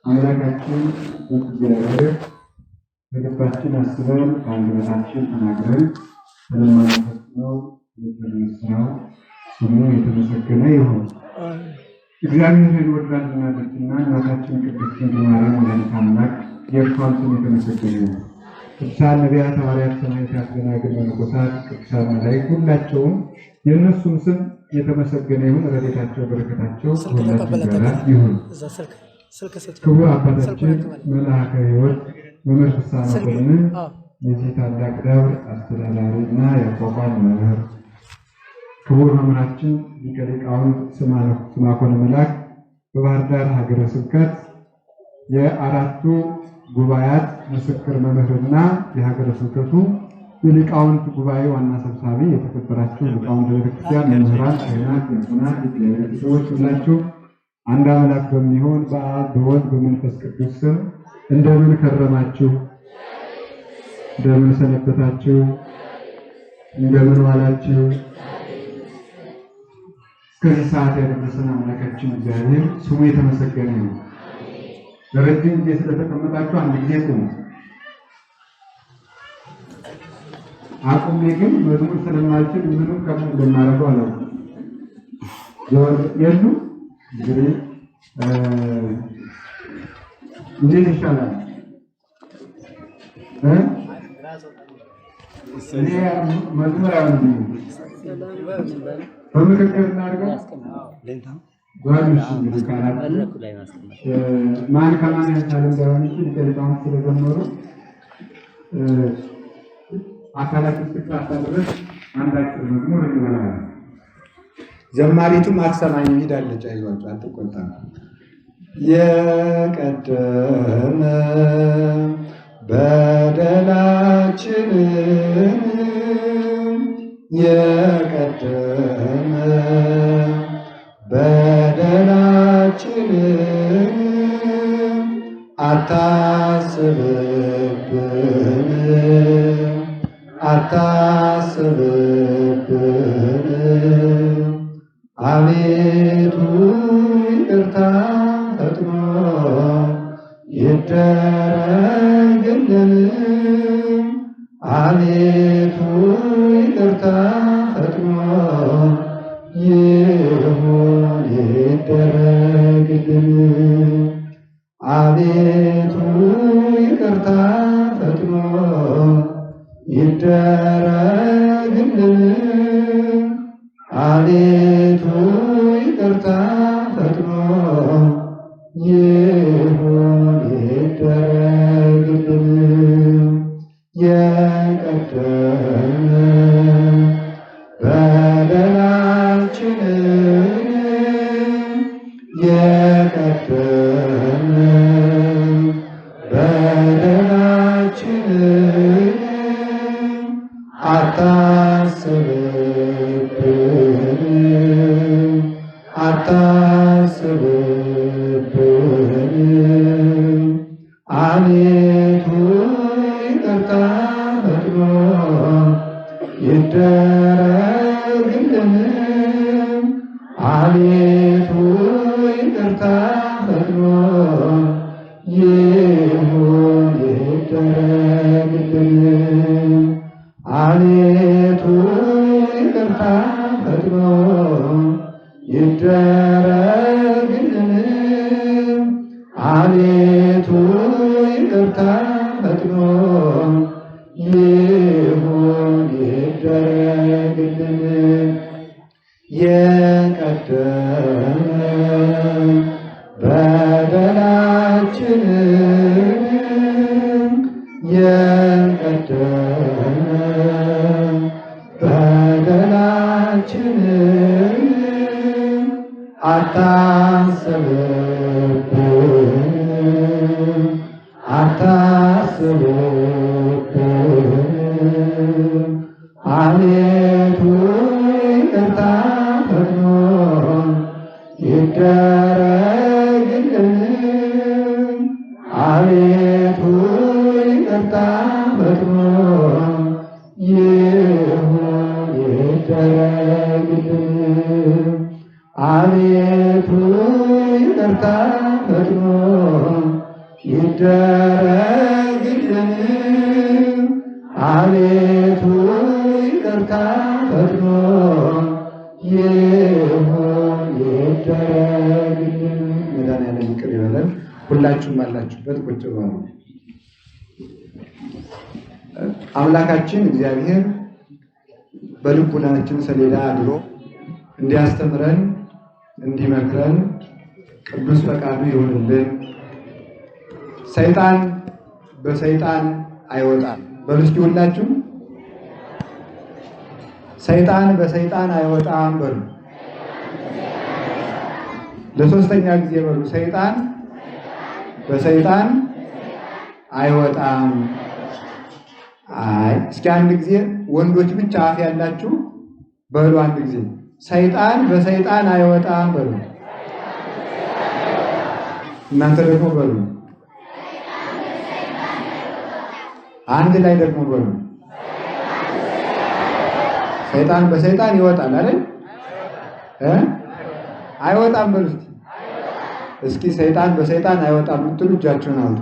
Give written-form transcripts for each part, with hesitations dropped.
አምላካችን እግዚአብሔር በልባችን አስበን ከአንደበታችን ተናግረን ስለማንፈጽመው ስራው ስሙ የተመሰገነ ይሁን። እግዚአብሔርን ወዳድና ደስና እናታችን ቅድስት ድንግል ማርያም ወላዲተ አምላክ የእርሷን ስም የተመሰገነ ይሁን። ቅዱሳን ነቢያት፣ ሐዋርያት፣ ሰማዕታት፣ ደናግል፣ መነኮሳት፣ ቅዱሳን መላእክት ሁላቸውም የእነሱም ስም የተመሰገነ ይሁን። ረድኤታቸው በረከታቸው ሁላችን ጋር ይሁን። ክቡር አባታችን መልአከ ሕይወት መምህር ፍስሐ መኮንን የዚህ ታላቅ ደብር አስተዳዳሪና የአቋቋም መምህር፣ ክቡር መምህራችን ሊቀ ሊቃውንት ስምዐኮነ መላክ በባህር ዳር ሀገረ ስብከት የአራቱ ጉባኤያት ምስክር መምህርና የሀገረ ስብከቱ የሊቃውንት ጉባኤ ዋና ሰብሳቢ፣ የተከበራችሁ ሊቃውንተ ቤተክርስቲያን፣ መምህራን፣ ካህናት፣ ዲያቆናት፣ የእግዚአብሔር ሰዎች ሁላችሁ አንድ አምላክ በሚሆን በአብ በወልድ በመንፈስ ቅዱስ ስም እንደምን ከረማችሁ? እንደምን ሰነበታችሁ? እንደምን ዋላችሁ? እስከዚህ ሰዓት ያደረሰን አምላካችን እግዚአብሔር ስሙ የተመሰገነ ነው። ለረጅም ጊዜ ስለተቀመጣችሁ አንድ ጊዜ ቁሙ። አቁሜ ግን መዝሙር ስለማልችል ምንም ከምን እንደማደርገው አላውቅም። የሉ እንግዲህ እንዴት ይሻላል? እኔ መዝሙር ያውንድ በምክክር እናድርገው። ጓዶች እንግዲህ ካላት ማን ከማን ያቻለ እንዳይሆን እንጂ ሊቃውንት ስለጀመሩ አካላት እስክታጣ ድረስ አንዳችን መዝሙር እንበላለን። ዘማሪቱም አትሰማኝ ሄዳለች። አይዟችሁ አትቆጣም። የቀደመ በደላችንን የቀደመ በደላችንን አታስብብን አታስብብን አቤቱ ይቅርታ ፈጥኖ ይደረግልን። አቤቱ ይቅርታ ፈጥኖ ይሁን ይደረግልን። አቤቱ ይቅርታ ፈጥኖ ይደረግልን። አቤቱ ይቅርታ ፈጥኖ ይሁን ይደረግልን። የቀደመ በደላችንን የቀደመ በደላችንን አታስብብን አታስብብን። አቤቱ ይቅርታ ፈጥኖ ይደረግልን። አቤቱ ይቅርታ ፈጥኖ ይሁን ይደረግልን። አቤቱ ይቅርታ ፈጥኖ ይደረግልን። አቤቱ ይቅርታ ፈጥኖ ይሁን ይደረግልን። የቀደመ በደላችንን የቀደመ በደላችንን አታስብብን አታስብብን። አቤቱ ይቅርታ ፈጥኖ ይደረግልን። አቤቱ ይቅርታ ፈጥኖ አቤቱ ይቅርታ ፈጥኖ ይሁን ይደረግልን። መድኃኒዓለም ይቅር ይበለን። ሁላችሁም ባላችሁበት ቁጭ በሉ። አምላካችን እግዚአብሔር በልቡናችን ሰሌዳ አድሮ እንዲያስተምረን እንዲመክረን ቅዱስ ፈቃዱ ይሁንልን። ሰይጣን በሰይጣን አይወጣም። በሉ እስኪ ሁላችሁ ሰይጣን በሰይጣን አይወጣም በሉ። ለሶስተኛ ጊዜ በሉ። ሰይጣን በሰይጣን አይወጣም። አይ እስኪ አንድ ጊዜ ወንዶች ብቻ አፍ ያላችሁ በሉ። አንድ ጊዜ ሰይጣን በሰይጣን አይወጣም በሉ። እናንተ ደግሞ በሉ። አንድ ላይ ደግሞ በሉ። ሰይጣን በሰይጣን ይወጣል አይደል? አይወጣም በሉ እስኪ። ሰይጣን በሰይጣን አይወጣም የምትሉ እጃችሁን አውጡ።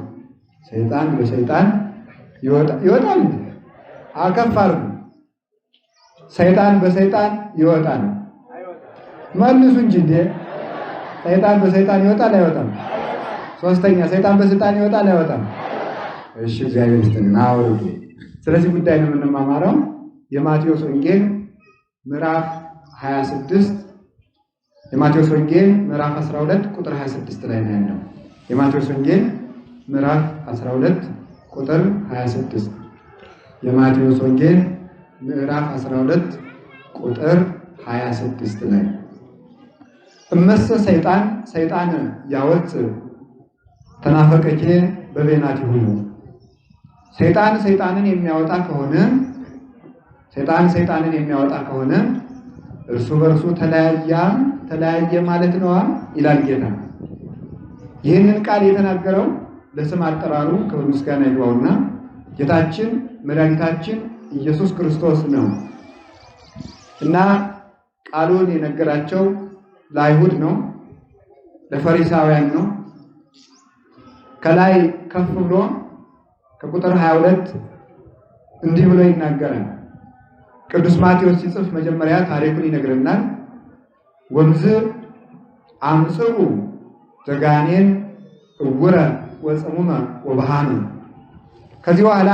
ሰይጣን በሰይጣን ይወጣል። አከፋር ሰይጣን በሰይጣን ይወጣል። መልሱ እንጂ እንዴ! ሰይጣን በሰይጣን ይወጣል አይወጣም? ሶስተኛ ሰይጣን በሰይጣን ይወጣል አይወጣም? እሺ እግዚአብሔር ይስጥልን። አውሩ። ስለዚህ ጉዳይ ነው የምንማማረው። የማቴዎስ ወንጌል ምዕራፍ 26 የማቴዎስ ወንጌል ምዕራፍ 12 ቁጥር 26 ላይ ነው ያለው። የማቴዎስ ወንጌል ምዕራፍ 12 ቁጥር 26 የማቴዎስ ወንጌል ምዕራፍ 12 ቁጥር 26 ላይ እመሰ ሰይጣን ያወፅ ተናፈቀኬ በቤናቲሁ ሰይጣን ሰይጣንን የሚያወጣ ከሆነ እርሱ በርሱ ተለያየ ማለት ነው ይላል ጌታ። ይህንን ቃል የተናገረው ለስም አጠራሩ ክብር ምስጋና ይግባውና ጌታችን መድኃኒታችን ኢየሱስ ክርስቶስ ነው እና ቃሉን የነገራቸው ለአይሁድ ነው፣ ለፈሪሳውያን ነው። ከላይ ከፍ ብሎ ከቁጥር 22 እንዲህ ብሎ ይናገራል። ቅዱስ ማቴዎስ ሲጽፍ መጀመሪያ ታሪኩን ይነግረናል። ወምዝ አምጽኡ ዘጋኔን እውረ ወጽሙመ ወበሃመ። ከዚህ በኋላ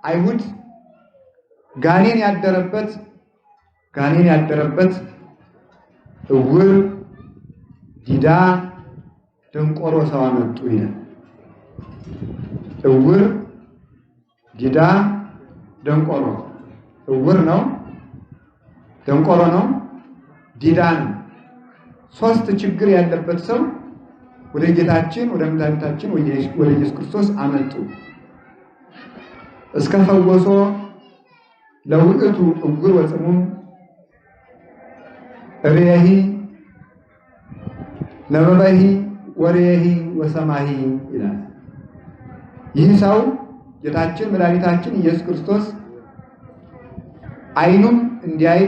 አይሁድ ጋኔን ያደረበት እውር፣ ዲዳ፣ ደንቆሮ ሰው አመጡ ይላል። እውር፣ ዲዳ፣ ደንቆሮ። እውር ነው፣ ደንቆሮ ነው፣ ዲዳ ነው። ሶስት ችግር ያለበት ሰው ወደ ጌታችን ወደ መድኃኒታችን ወደ ኢየሱስ ክርስቶስ አመጡ። እስከ ፈወሶ ለውእቱ እውር ወጽሙም ርየሂ ነበበሂ ወርየሂ ወሰማሂ ይላል። ይህ ሰው ጌታችን መድኃኒታችን ኢየሱስ ክርስቶስ ዓይኑም እንዲያይ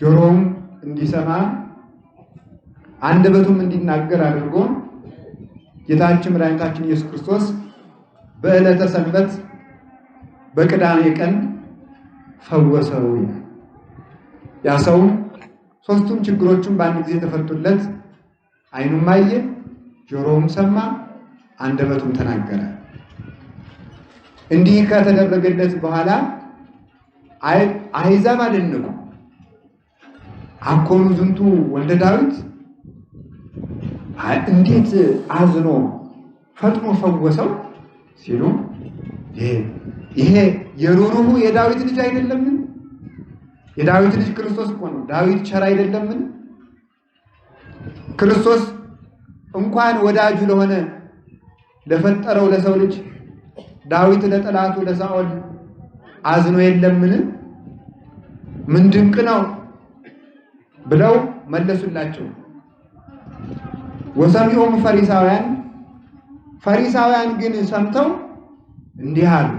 ጆሮውም እንዲሰማ አንደበቱም እንዲናገር አድርጎ ጌታችን መድኃኒታችን ኢየሱስ ክርስቶስ በዕለተ ሰንበት በቅዳሜ ቀን ፈወሰው ይላል። ያ ሰው ሶስቱም ችግሮቹን በአንድ ጊዜ ተፈቱለት። ዓይኑም አየ፣ ጆሮውም ሰማ፣ አንደበቱም ተናገረ። እንዲህ ከተደረገለት በኋላ አሕዛብ አደነቁ። አኮኑ ዝንቱ ወልደ ዳዊት፣ እንዴት አዝኖ ፈጥኖ ፈወሰው ሲሉ ይሄ የሩሩሁ የዳዊት ልጅ አይደለምን? የዳዊት ልጅ ክርስቶስ እኮ ነው። ዳዊት ቸር አይደለምን? ክርስቶስ እንኳን ወዳጁ ለሆነ ለፈጠረው ለሰው ልጅ ዳዊት ለጠላቱ ለሳኦል አዝኖ የለምን? ምን ድንቅ ነው ብለው መለሱላቸው። ወሰሚዖሙ ፈሪሳውያን ግን ሰምተው እንዲህ አሉ።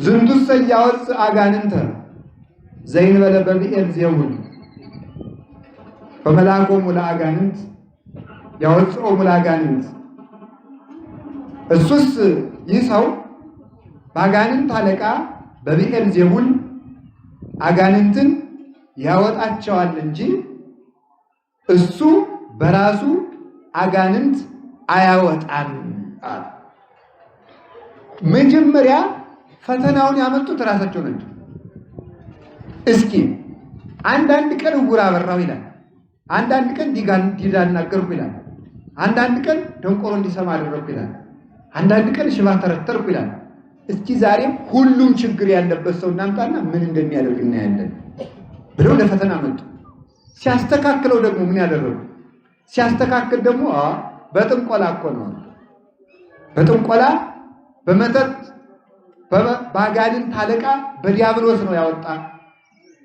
ዝንቱሰ ያወፅእ አጋንንተ ዘእንበለ በብዔል ዘውል በመልአኮሙ ለአጋንንት ያወፅኦሙ ለአጋንንት። እሱስ ይህ ሰው በአጋንንት አለቃ በብዔልዜቡል አጋንንትን ያወጣቸዋል እንጂ እሱ በራሱ አጋንንት አያወጣም። መጀመሪያ ፈተናውን ያመጡት ራሳቸው ናቸው። እስኪ አንዳንድ ቀን ዕውር አበራሁ ይላል፣ አንዳንድ ቀን ዲዳ አናገርኩ ይላል፣ አንዳንድ ቀን ደንቆሮ እንዲሰማ አደረግኩ ይላል፣ አንዳንድ ቀን ሽባ ተረተርኩ ይላል። እስኪ ዛሬም ሁሉም ችግር ያለበት ሰው እናምጣና ምን እንደሚያደርግ እናያለን ብለው ለፈተና መጡ። ሲያስተካክለው ደግሞ ምን ያደረጉ? ሲያስተካክል ደግሞ በጥንቆላ እኮ ነው፣ በጥንቆላ በመጠጥ በአጋንንት አለቃ በዲያብሎስ ነው ያወጣ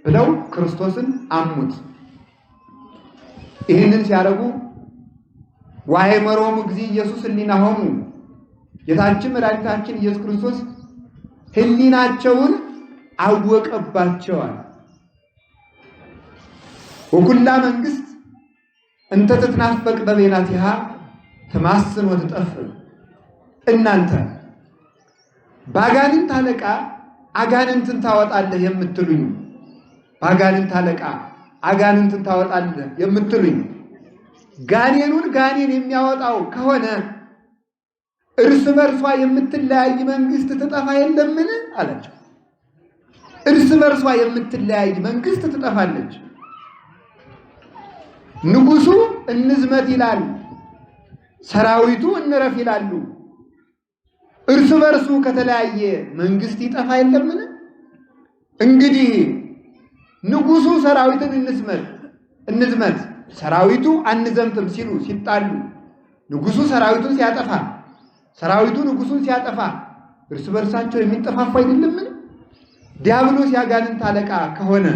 ብለው ክርስቶስን አሙት። ይህንን ሲያደርጉ ወአእመሮሙ እግዚእ ኢየሱስ ሕሊናሆሙ ጌታችን መድኃኒታችን ኢየሱስ ክርስቶስ ሕሊናቸውን አወቀባቸዋል። ወኩላ መንግስት እንተ ትትናፈቅ በቤናቲሃ ትማስን ወትጠፍር። እናንተ በአጋንንት አለቃ አጋንንትን ታወጣለህ የምትሉኝ፣ በአጋንንት አለቃ አጋንንትን ታወጣለህ የምትሉኝ ጋኔኑን ጋኔን የሚያወጣው ከሆነ እርስ በርሷ የምትለያይ መንግስት ትጠፋ የለምን አላቸው። እርስ በርሷ የምትለያይ መንግስት ትጠፋለች። ንጉሱ እንዝመት ይላል፣ ሰራዊቱ እንረፍ ይላሉ። እርስ በርሱ ከተለያየ መንግስት ይጠፋ የለምን? እንግዲህ ንጉሱ ሰራዊትን እንዝመት ሰራዊቱ አንዘምትም ሲሉ ሲጣሉ፣ ንጉሱ ሰራዊቱን ሲያጠፋ ሰራዊቱ ንጉሱን ሲያጠፋ እርስ በርሳቸው የሚጠፋፉ አይደለምን? ዲያብሎስ ያጋንንት አለቃ ከሆነ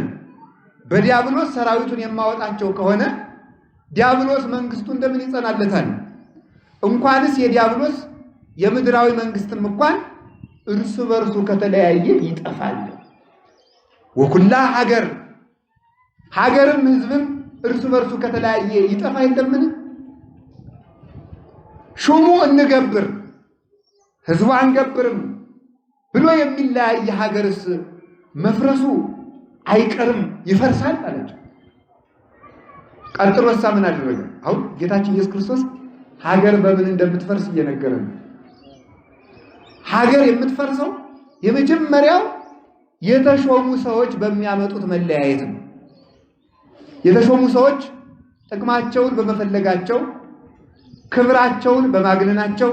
በዲያብሎስ ሰራዊቱን የማወጣቸው ከሆነ ዲያብሎስ መንግስቱ እንደምን ይጸናለታል? እንኳንስ የዲያብሎስ የምድራዊ መንግስትም እንኳን እርስ በርሱ ከተለያየ ይጠፋል። ወኩላ ሀገርም ህዝብም እርስ በርሱ ከተለያየ ይጠፋ የለምን? ሹሙ እንገብር ህዝቡ አንገብርም ብሎ የሚለያየ ሀገርስ መፍረሱ አይቀርም ይፈርሳል አላቸው። ቀጥሎ ምን አደረገ? አሁን ጌታችን ኢየሱስ ክርስቶስ ሀገር በምን እንደምትፈርስ እየነገረ ነው። ሀገር የምትፈርሰው የመጀመሪያው የተሾሙ ሰዎች በሚያመጡት መለያየት ነው። የተሾሙ ሰዎች ጥቅማቸውን በመፈለጋቸው፣ ክብራቸውን በማግነናቸው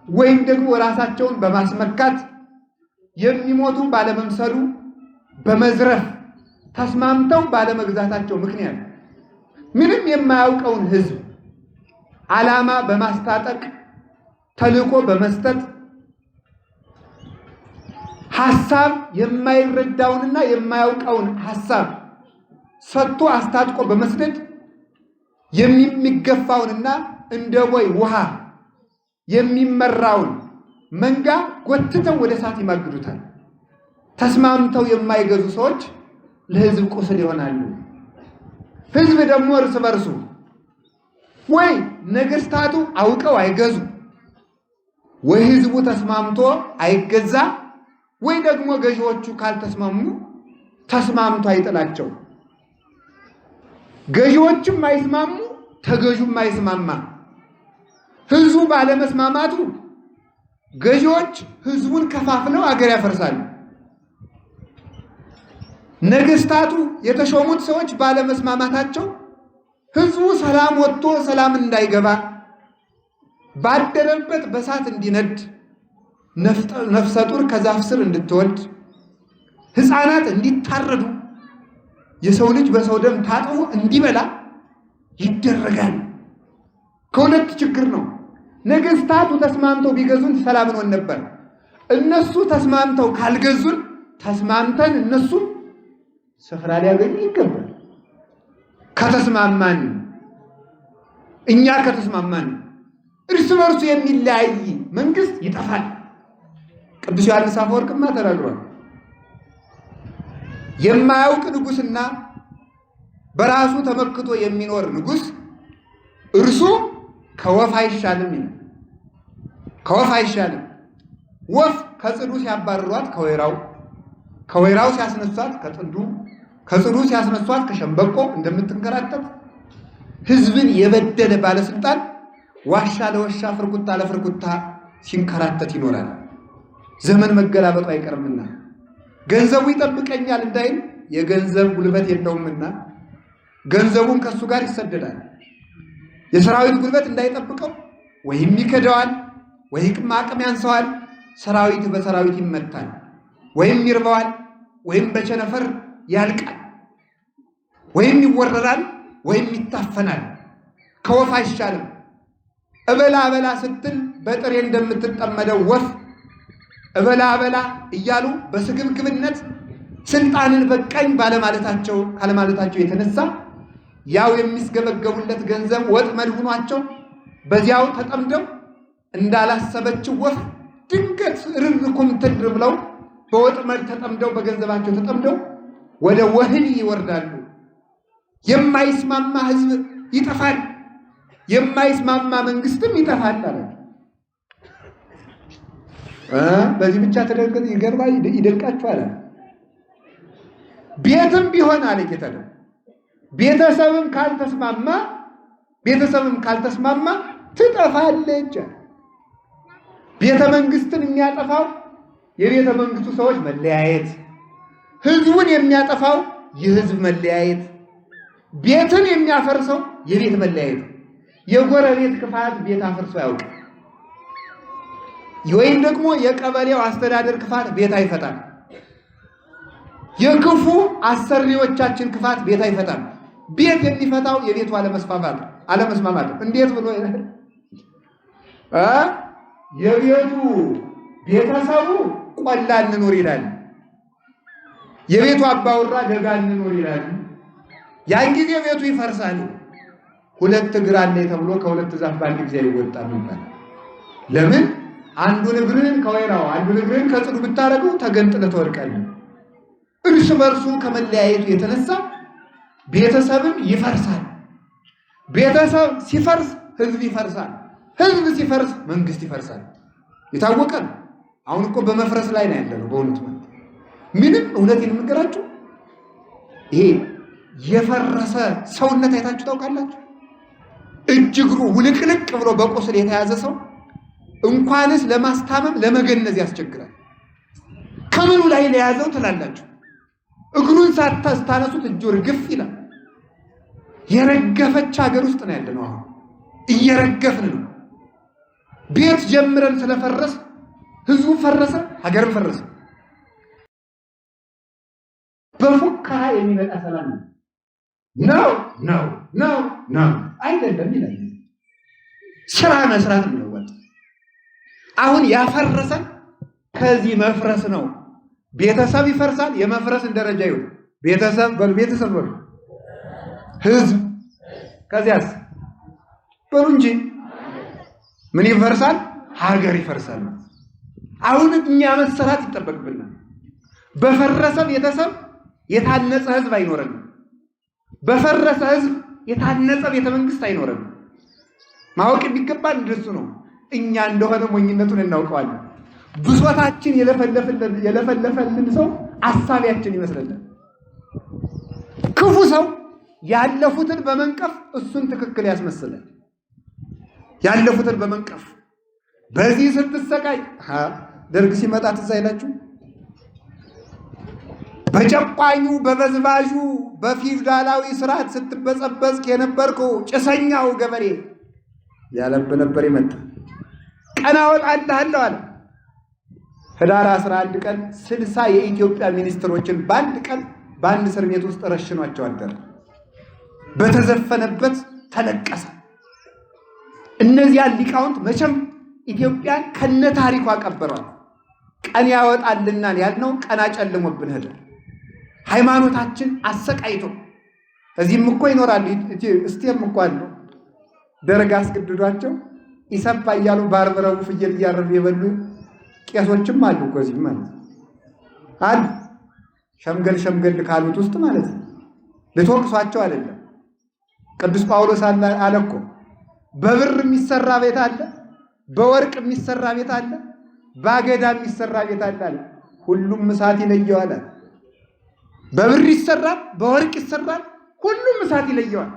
ወይም ደግሞ ራሳቸውን በማስመካት የሚሞቱ ባለመምሰሉ በመዝረፍ ተስማምተው ባለመግዛታቸው ምክንያት ምንም የማያውቀውን ህዝብ ዓላማ በማስታጠቅ ተልእኮ በመስጠት ሐሳብ የማይረዳውንና የማያውቀውን ሐሳብ ሰጥቶ አስታጥቆ በመስደድ የሚገፋውንና እንደ ቦይ ውሃ የሚመራውን መንጋ ጎትተው ወደ እሳት ይማግዱታል። ተስማምተው የማይገዙ ሰዎች ለህዝብ ቁስል ይሆናሉ። ህዝብ ደግሞ እርስ በርሱ ወይ ነገስታቱ አውቀው አይገዙ፣ ወይ ህዝቡ ተስማምቶ አይገዛ፣ ወይ ደግሞ ገዢዎቹ ካልተስማሙ ተስማምቶ አይጥላቸው። ገዢዎችም አይስማሙ፣ ተገዡም አይስማማ። ህዝቡ ባለመስማማቱ ገዢዎች ህዝቡን ከፋፍለው አገር ያፈርሳሉ። ነገስታቱ የተሾሙት ሰዎች ባለመስማማታቸው ህዝቡ ሰላም ወጥቶ ሰላም እንዳይገባ ባደረበት በሳት እንዲነድ፣ ነፍሰ ጡር ከዛፍ ስር እንድትወልድ፣ ህፃናት እንዲታረዱ፣ የሰው ልጅ በሰው ደም ታጥቦ እንዲበላ ይደረጋል። ከሁለት ችግር ነው። ነገስታቱ ተስማምተው ቢገዙን ሰላም እንሆን ነበር። እነሱ ተስማምተው ካልገዙን ተስማምተን እነሱ ስፍራ ሊያገኙ ይገባል። ከተስማማን እኛ ከተስማማን እርስ በርሱ የሚለያይ መንግስት ይጠፋል። ቅዱስ ዮሐንስ አፈወርቅማ ተናግሯል። የማያውቅ ንጉስና በራሱ ተመክቶ የሚኖር ንጉስ እርሱ ከወፍ አይሻልም ይላል። ከወፍ አይሻልም። ወፍ ከጽዱ ሲያባርሯት ከወይራው ሲያስነሷት ከጽዱ ሲያስነሷት ከሸምበቆ እንደምትንከራተት ህዝብን የበደለ ባለስልጣን ዋሻ ለዋሻ ፍርኩታ ለፍርኩታ ሲንከራተት ይኖራል። ዘመን መገላበጡ አይቀርምና ገንዘቡ ይጠብቀኛል እንዳይል የገንዘብ ጉልበት የለውምና ገንዘቡን ከሱ ጋር ይሰደዳል። የሰራዊት ጉልበት እንዳይጠብቀው ወይም ይከደዋል፣ ወይም አቅም ያንሰዋል። ሰራዊት በሰራዊት ይመታል፣ ወይም ይርበዋል፣ ወይም በቸነፈር ያልቃል፣ ወይም ይወረራል፣ ወይም ይታፈናል። ከወፍ አይሻልም። እበላ እበላ ስትል በጥሬ እንደምትጠመደው ወፍ እበላ እበላ እያሉ በስግብግብነት ስልጣንን በቃኝ ካለማለታቸው የተነሳ ያው የሚስገበገቡለት ገንዘብ ወጥመድ ሆኗቸው በዚያው ተጠምደው እንዳላሰበችው ወፍ ድንገት ርርኩም ብለው በወጥመድ ተጠምደው በገንዘባቸው ተጠምደው ወደ ወህኒ ይወርዳሉ። የማይስማማ ህዝብ ይጠፋል፣ የማይስማማ መንግስትም ይጠፋል አለ። በዚህ ብቻ ተደርገን ይደንቃችኋል። ቤትም ቢሆን አለ ጌታ ቤተሰብም ካልተስማማ ትጠፋለች። ቤተ መንግስትን የሚያጠፋው የቤተ መንግስቱ ሰዎች መለያየት፣ ህዝቡን የሚያጠፋው የህዝብ መለያየት፣ ቤትን የሚያፈርሰው የቤት መለያየት። የጎረቤት ክፋት ቤት አፍርሶ ያውቅ፣ ወይም ደግሞ የቀበሌው አስተዳደር ክፋት ቤት አይፈታም። የክፉ አሰሪዎቻችን ክፋት ቤት አይፈታም። ቤት የሚፈታው የቤቱ አለመስማማት። እንዴት ብሎ የቤቱ ቤተሰቡ ቆላ እንኖር ይላል፣ የቤቱ አባወራ ደጋ እንኖር ይላል። ያን ጊዜ ቤቱ ይፈርሳል። ሁለት እግር አለ ተብሎ ከሁለት ዛፍ በአንድ ጊዜ አይወጣም ይባላል። ለምን? አንዱን እግርን ከወይራው አንዱን እግርን ከጽዱ ብታረገው ተገንጥለህ ትወድቃለህ። እርስ በርሱ ከመለያየቱ የተነሳ ቤተሰብም ይፈርሳል። ቤተሰብ ሲፈርስ ህዝብ ይፈርሳል። ህዝብ ሲፈርስ መንግስት ይፈርሳል። የታወቀ ነው። አሁን እኮ በመፍረስ ላይ ነው ያለነው። በእውነት ማለት ምንም እውነቴን የምንገራችሁ ይሄ የፈረሰ ሰውነት አይታችሁ ታውቃላችሁ? እጅ እግሩ ውልቅልቅ ብሎ በቁስል የተያዘ ሰው እንኳንስ ለማስታመም ለመገነዝ ያስቸግራል። ከምኑ ላይ ለያዘው ትላላችሁ? እግሩን ሳታነሱት እጁ ርግፍ ይላል። የረገፈች ሀገር ውስጥ ነው ያለነው። አሁን እየረገፍን ነው። ቤት ጀምረን ስለፈረስ ህዝቡ ፈረሰ፣ ሀገርም ፈረሰ። በፉከራ የሚመጣ ሰላም ነው አይደለም ይላል። ስራ መስራት ነው። አሁን ያፈረሰን ከዚህ መፍረስ ነው። ቤተሰብ ይፈርሳል። የመፍረስን ደረጃ ይሁን ቤተሰብ በሉ ህዝብ፣ ከዚያስ በሉ እንጂ ምን ይፈርሳል? ሀገር ይፈርሳል። አሁን እኛ መሰራት ይጠበቅብናል። በፈረሰ ቤተሰብ የታነጸ ህዝብ አይኖርም። በፈረሰ ህዝብ የታነጸ ቤተ መንግስት አይኖርም። ማወቅ የሚገባን እንደሱ ነው። እኛ እንደሆነ ሞኝነቱን እናውቀዋለን። ብሶታችን የለፈለፈልን ሰው አሳቢያችን ይመስለናል። ክፉ ሰው ያለፉትን በመንቀፍ እሱን ትክክል ያስመስላል። ያለፉትን በመንቀፍ በዚህ ስትሰቃይ ደርግ ሲመጣ ትዝ አይላችሁ? በጨቋኙ በበዝባዡ በፊውዳላዊ ስርዓት ስትበጸበጽ የነበርከው ጭሰኛው ገበሬ ያለብ ነበር ይመጣ ቀና ወጣልሃለሁ አለ። ህዳር 11 ቀን 60 የኢትዮጵያ ሚኒስትሮችን በአንድ ቀን በአንድ እስር ቤት ውስጥ ረሽኗቸው አደረ። በተዘፈነበት ተለቀሰ። እነዚያ ሊቃውንት መቼም ኢትዮጵያን ከነ ታሪኳ ቀበሯል። ቀን ያወጣልናል ያልነው ቀን አጨልሞብን ሄደ። ሃይማኖታችን አሰቃይቶ እዚህም እኮ ይኖራሉ። እስቲም እኮ አሉ ደረግ አስገድዷቸው ኢሰፓ እያሉ ባርበረቡ ፍየል እያረዱ የበሉ ቄሶችም አሉ እኮ እዚህም ማለት አሉ። ሸምገል ካሉት ውስጥ ማለት ነው። ልትወቅሷቸው አይደለም። ቅዱስ ጳውሎስ አለ እኮ በብር የሚሰራ ቤት አለ፣ በወርቅ የሚሰራ ቤት አለ፣ ባገዳ የሚሰራ ቤት አለ። ሁሉም እሳት ይለየዋል። በብር ይሰራል፣ በወርቅ ይሰራል፣ ሁሉም እሳት ይለየዋል።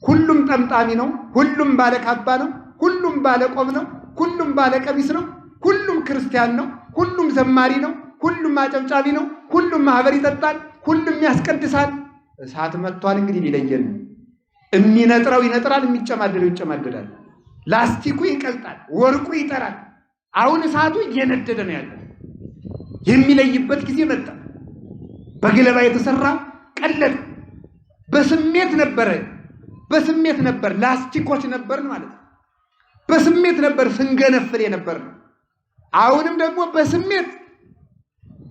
ሁሉም ጠምጣሚ ነው፣ ሁሉም ባለ ካባ ነው፣ ሁሉም ባለ ቆብ ነው፣ ሁሉም ባለ ቀሚስ ነው፣ ሁሉም ክርስቲያን ነው፣ ሁሉም ዘማሪ ነው፣ ሁሉም አጨብጫቢ ነው፣ ሁሉም ማህበር ይጠጣል፣ ሁሉም ያስቀድሳል። እሳት መጥቷል። እንግዲህ ሊለየን የሚነጥረው ይነጥራል፣ የሚጨማደደው ይጨማደዳል። ላስቲኩ ይቀልጣል፣ ወርቁ ይጠራል። አሁን እሳቱ እየነደደ ነው ያለው። የሚለይበት ጊዜ መጣ። በገለባ የተሰራ ቀለጠ። በስሜት ነበር ላስቲኮች ነበር ማለት ነው። በስሜት ነበር ስንገነፍል የነበር ነው። አሁንም ደግሞ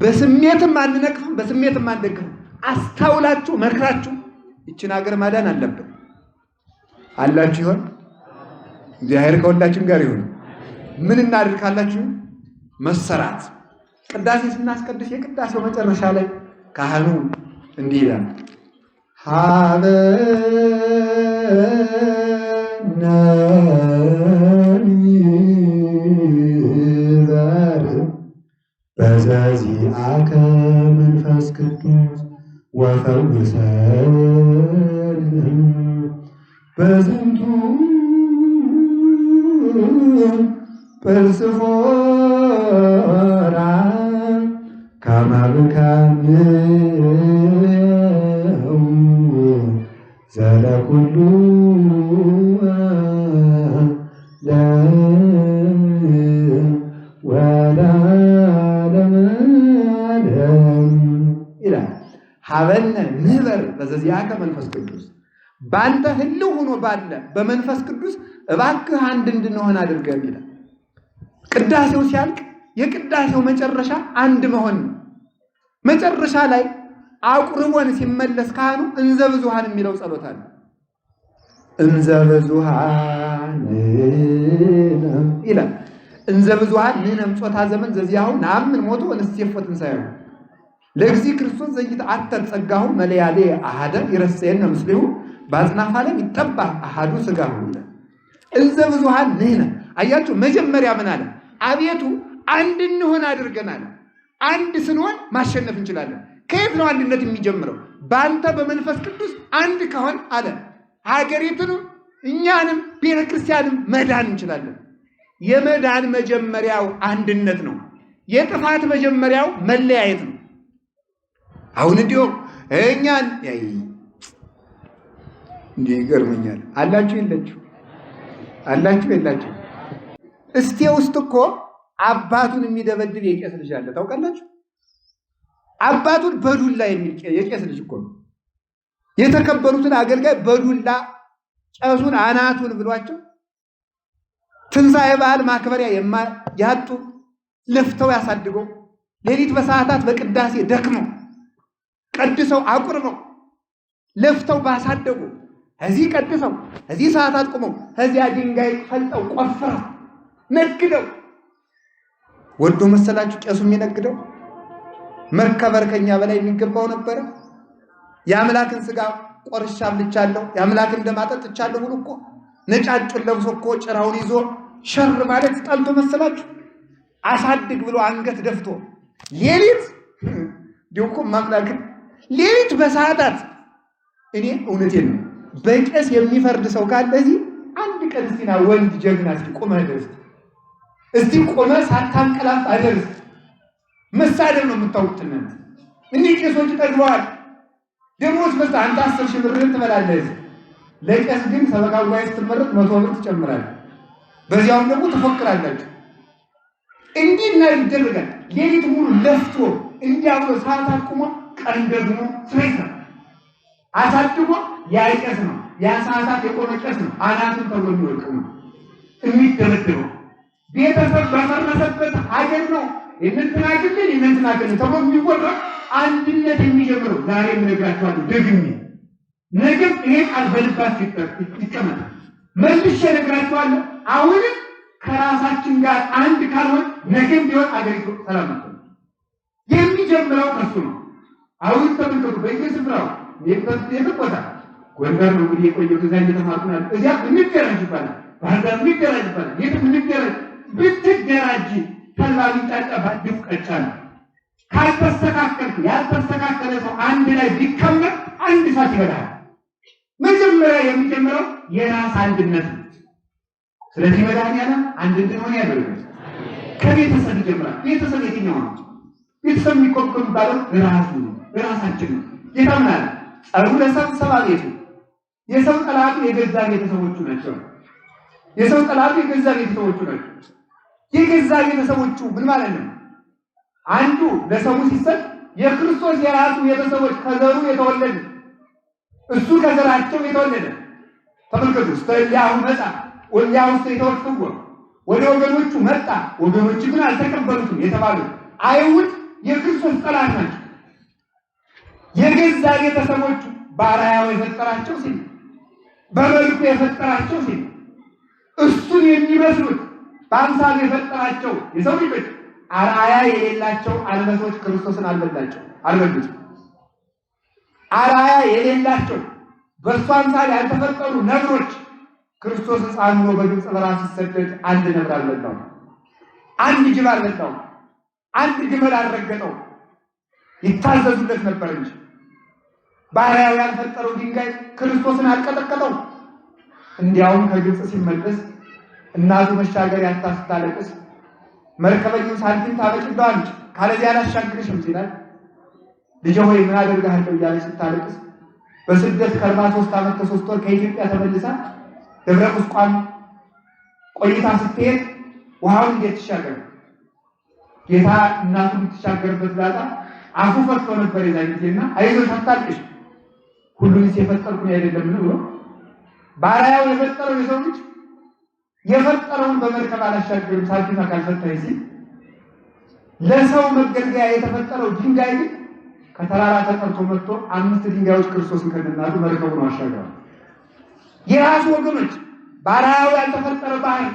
በስሜትም አንነቅፍም፣ በስሜትም አንደግፍም። አስተውላችሁ መክራችሁ ይችን ሀገር ማዳን አለብን። አላችሁ ይሆን? እግዚአብሔር ከሁላችን ጋር ይሁን። ምን እናድርግ ካላችሁ መሰራት። ቅዳሴ ስናስቀድስ የቅዳሴው መጨረሻ ላይ ካህኑ እንዲህ ይላል፣ ሀበነ ሚበር በዘዚአከ መንፈስ ቅዱስ ወፈውሰን በዝንቱ ጵርስፎራ ከመ ብካንው ዘለኩሉ ወለዓለመ ዓለም ይላል። ሀበነ ንበር በዘዚአከ መንፈስ ቅዱስ፣ ባንተ ህልው ሆኖ ባለ በመንፈስ ቅዱስ እባክህ አንድ እንድንሆን አድርገን ይላል። ቅዳሴው ሲያልቅ የቅዳሴው መጨረሻ አንድ መሆን ነው። መጨረሻ ላይ አቁርቦን ሲመለስ ካህኑ እንዘ ብዙኃን የሚለው ጸሎት አለ። እንዘ ብዙኃን ይላል። እንዘ ብዙኃን ንሕነም ጾታ ዘመን ዘዚአሁ ነአምን ሞቶ ወንሴፎ ትንሣኤሁ ለእግዚእ ክርስቶስ ዘይትአተር ጸጋሁ መለያሌ አሐደ ይረሴነ ምስሌሁ በአጽናፈ ዓለም ይጠባህ አሐዱ ሥጋሁ ይላል። እንዘ ብዙኃን ንሕነ። አያችሁ መጀመሪያ ምን አለ? አቤቱ አንድ እንሆን አድርገናል። አንድ ስንሆን ማሸነፍ እንችላለን። ከየት ነው አንድነት የሚጀምረው? በአንተ በመንፈስ ቅዱስ አንድ ከሆን አለ ሀገሪቱንም እኛንም ቤተ ክርስቲያንም መዳን እንችላለን። የመዳን መጀመሪያው አንድነት ነው። የጥፋት መጀመሪያው መለያየት ነው። አሁን እንዲሁ እኛን እንዲህ ይገርመኛል። አላችሁ የላችሁ? አላችሁ የላችሁ? እስቴ ውስጥ እኮ አባቱን የሚደበድብ የቄስ ልጅ አለ። ታውቃላችሁ? አባቱን በዱላ የሚል የቄስ ልጅ እኮ ነው። የተከበሩትን አገልጋይ በዱላ ቄሱን አናቱን ብሏቸው ትንሣኤ በዓል ማክበሪያ ያጡ ለፍተው ያሳድገው ሌሊት በሰዓታት በቅዳሴ ደክመው ቀድሰው አቁርበው ለፍተው ባሳደጉ እዚህ ቀድሰው እዚህ ሰዓታት ቆመው እዚያ ድንጋይ ፈልጠው ቆፍረው ነግደው ወዶ መሰላችሁ ቄሱ የሚነግደው? መከበር ከኛ በላይ የሚገባው ነበረ። የአምላክን ስጋ ቆርሻ አብልቻለሁ፣ የአምላክን ደም አጠጥቻለሁ ብሎ እኮ ነጫጩን ለብሶ እኮ ጭራውን ይዞ ሸር ማለት ጠልቶ መሰላችሁ? አሳድግ ብሎ አንገት ደፍቶ ሌሊት ዲውኮ ማምላክን ሌሊት በሰዓታት እኔ እውነቴን ነው በቄስ የሚፈርድ ሰው ካለ እዚህ አንድ ቀን እስቲና ወንድ ጀግና እስቲ ቆመህ ደርስ እስቲ ቆመህ ሳታንቀላፍ አደርስ። መሳደብ ነው የምታውቁት። እኒህ ቄሶች ጠግበዋል። ደሞዝ በዛ አንተ 10,000 ብር ትበላለህ። ለቄስ ግን ሰበካ ጉባኤ ስትመረጥ 100 ብር ትጨምራለህ። በዚያውም ደግሞ ትፎክራላችሁ። እንዲህ እና ይደረጋል። ሌሊት ሙሉ ለፍቶ እንዲያብሎ ሰዓታት ቆሞ ቀን ደግሞ ስሬት አሳድጎ ያይቀስ ነው ያ ሰዓታት የቆመ ቄስ ነው አናቱን ተብሎ የሚወድቅ ነው የሚደረደረው። ቤተሰብ በፈረሰበት ሀገር ነው የምትናገር ተብሎ የሚወራው አንድነት የሚጀምረው ዛሬ እነግራችኋለሁ። ደግሜ ነገም ይሄ ቃል በልባችሁ ይቀመጣል። መልሼ እነግራችኋለሁ። አሁንም ከራሳችን ጋር አንድ ካልሆን ነገም ቢሆን አገሪቱ ሰላም ነው የሚጀምረው ከሱ ነው። አሁን ተመልከቱ። በየስፍራው የቦታ ጎንደር ነው እንግዲህ የቆየው ከዛ እየተማርኩናል። እዚያ ብንደራጅ ይባላል፣ ባህር ዳር ብንደራጅ ይባላል። የት ብንደራጅ ብትደራጅ ተልባ ቢንጫጫ ባዲው ቀጫ ነው። ካልተስተካከልክ ያልተስተካከለ ሰው አንድ ላይ ቢከመር አንድ እሳት ይበላል። መጀመሪያ የሚጀምረው የራስ አንድነት ነው። ስለዚህ መድኃኒዓለም አንድ እንድንሆን ያደርጋል። ከቤተሰብ ይጀምራል። ቤተሰብ የትኛው ነው? ቤተሰብ የሚቆም ባለው ራሱ ነው፣ ራሳችን ነው። ይታምናል ጸሩ ለሰብሰባ ቤቱ የሰው ጠላቱ የገዛ ቤተሰቦቹ ናቸው። የሰው ጠላቱ የገዛ ቤተሰቦቹ ናቸው። የገዛ ቤተሰቦቹ ምን ማለት ነው? አንዱ ለሰው ሲሰጥ የክርስቶስ የራሱ ቤተሰቦች ከዘሩ የተወለደ እሱ ከዘራቸው የተወለደ ተመልከቱ። ስተያሁ መጣ ወልያው የተወልፈው ወደ ወገኖቹ መጣ፣ ወገኖቹ ግን አልተቀበሉትም የተባሉ አይሁድ የክርስቶስ ጠላት ናቸው። የገዛ ቤተሰቦቹ ባሪያው የፈጠራቸው ሲል በመልኩ የፈጠራቸው ሲል እሱን የሚመስሉት በአምሳሉ የፈጠራቸው የሰው ልጆች አርአያ የሌላቸው አንበሶች ክርስቶስን አልበሉትም። አርአያ የሌላቸው በእሱ አምሳል ያልተፈጠሩ ነብሮች ክርስቶስ ሕፃን ሆኖ በግብፅ በረሃ ሲሰደድ አንድ ነብር አልበላው፣ አንድ ጅብ አልበላው፣ አንድ ግመል አልረገጠው። ይታዘዙለት ነበር እንጂ ባሪያው ያልፈጠረው ድንጋይ ክርስቶስን አልቀጠቀጠው። እንዲያውም ከግብፅ ሲመለስ እናቱ መሻገር ያታስታለቅስ መርከበኛው ሳንቲም ታበጭልዋለች ካለዚያ አላሻግርሽም ሲላል ልጄ ሆይ ምን አደርግሃለሁ እያለች ስታለቅስ በስደት ከርማ 3 ዓመት ከ3 ወር ከኢትዮጵያ ተመልሳ ደብረ ቁስቋም ቆይታ ስትሄድ ውሃውን እንዴት ትሻገር? ጌታ እናቱን ትሻገርበት ላጣ አፉ ፈቶ ነበር የዛ ጊዜና አይዞሽ አታልቅሽ ሁሉን የፈጠርኩ ነው አይደለም ብሎ ባሪያው የፈጠረው የሰው ልጅ የፈጠረውን በመርከብ አላሻገርም ሳንቲም ካልፈጠረ ሲል ለሰው መገልገያ የተፈጠረው ድንጋይ ግን ከተራራ ተቀርቶ መጥቶ 5 ድንጋዮች ክርስቶስን ከነናቱ መርከቡን አሻገረ። የራሱ ወገኖች ባሪያው ያልተፈጠረ ባህር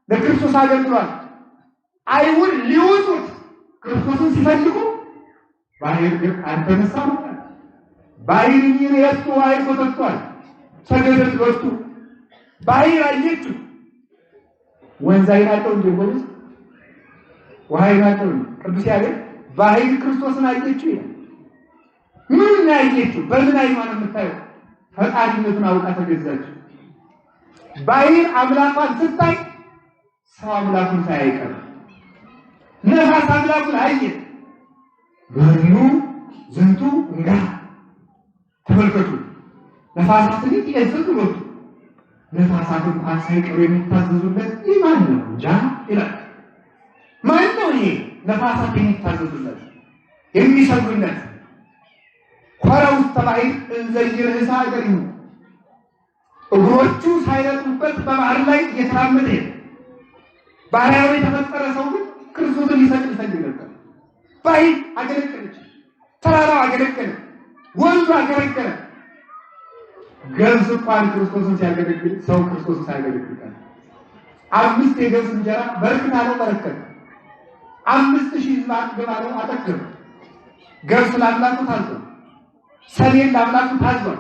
ለክርስቶስ አገልግሏል። አይሁድ ሊውጡት ክርስቶስን ሲፈልጉ ባህር ግን አልተነሳም። ባህር ይነሱ አይቆጠቷል ሰገደት ወጡ ባህር አየችው ወንዝ አይናቸው እንደሆነ ውሃ አይናቸው ቅዱስ ያገር ባህር ክርስቶስን አየችው ይላል። ምን አየችው? በምን አይኗ ነው የምታየው? ፈጣሪነቱን አውቃ ተገዛች። ባህር አምላኳን ስታይ ሰው አምላኩን ሳይቀር ነፋስ አምላኩን አየ። በኑ ዝንቱ እንጋ ተመልከቱ። ነፋሳትን ይዘዙ ወጡ። ነፋሳት እንኳን ሳይቀሩ የሚታዘዙለት ማን ነው? እንጃ ይላል። ማን ነው ይሄ? ነፋሳት የሚታዘዙለት የሚሰግዱለት ኮራው ተባይት እንዘይር እሳገር እግሮቹ ሳይረጡበት በባህር ላይ እየተራመደ ባሪያው የተፈጠረ ሰው ግን ክርስቶስን ይሰግድ ነበር። ባህር አገለገለች፣ ተራራው አገለገለ፣ ወንዙ አገለገለ። ገብስ እንኳን ክርስቶስን ሲያገለግል ሰው ክርስቶስን ሲያገለግል 5 የገብስ እንጀራ በረከት አለው በረከት 5000 ሕዝብ አጥገባለው አጠገብ ገብስ ለአምላኩ ታዟል። ሰሌን ለአምላኩ ታዟል።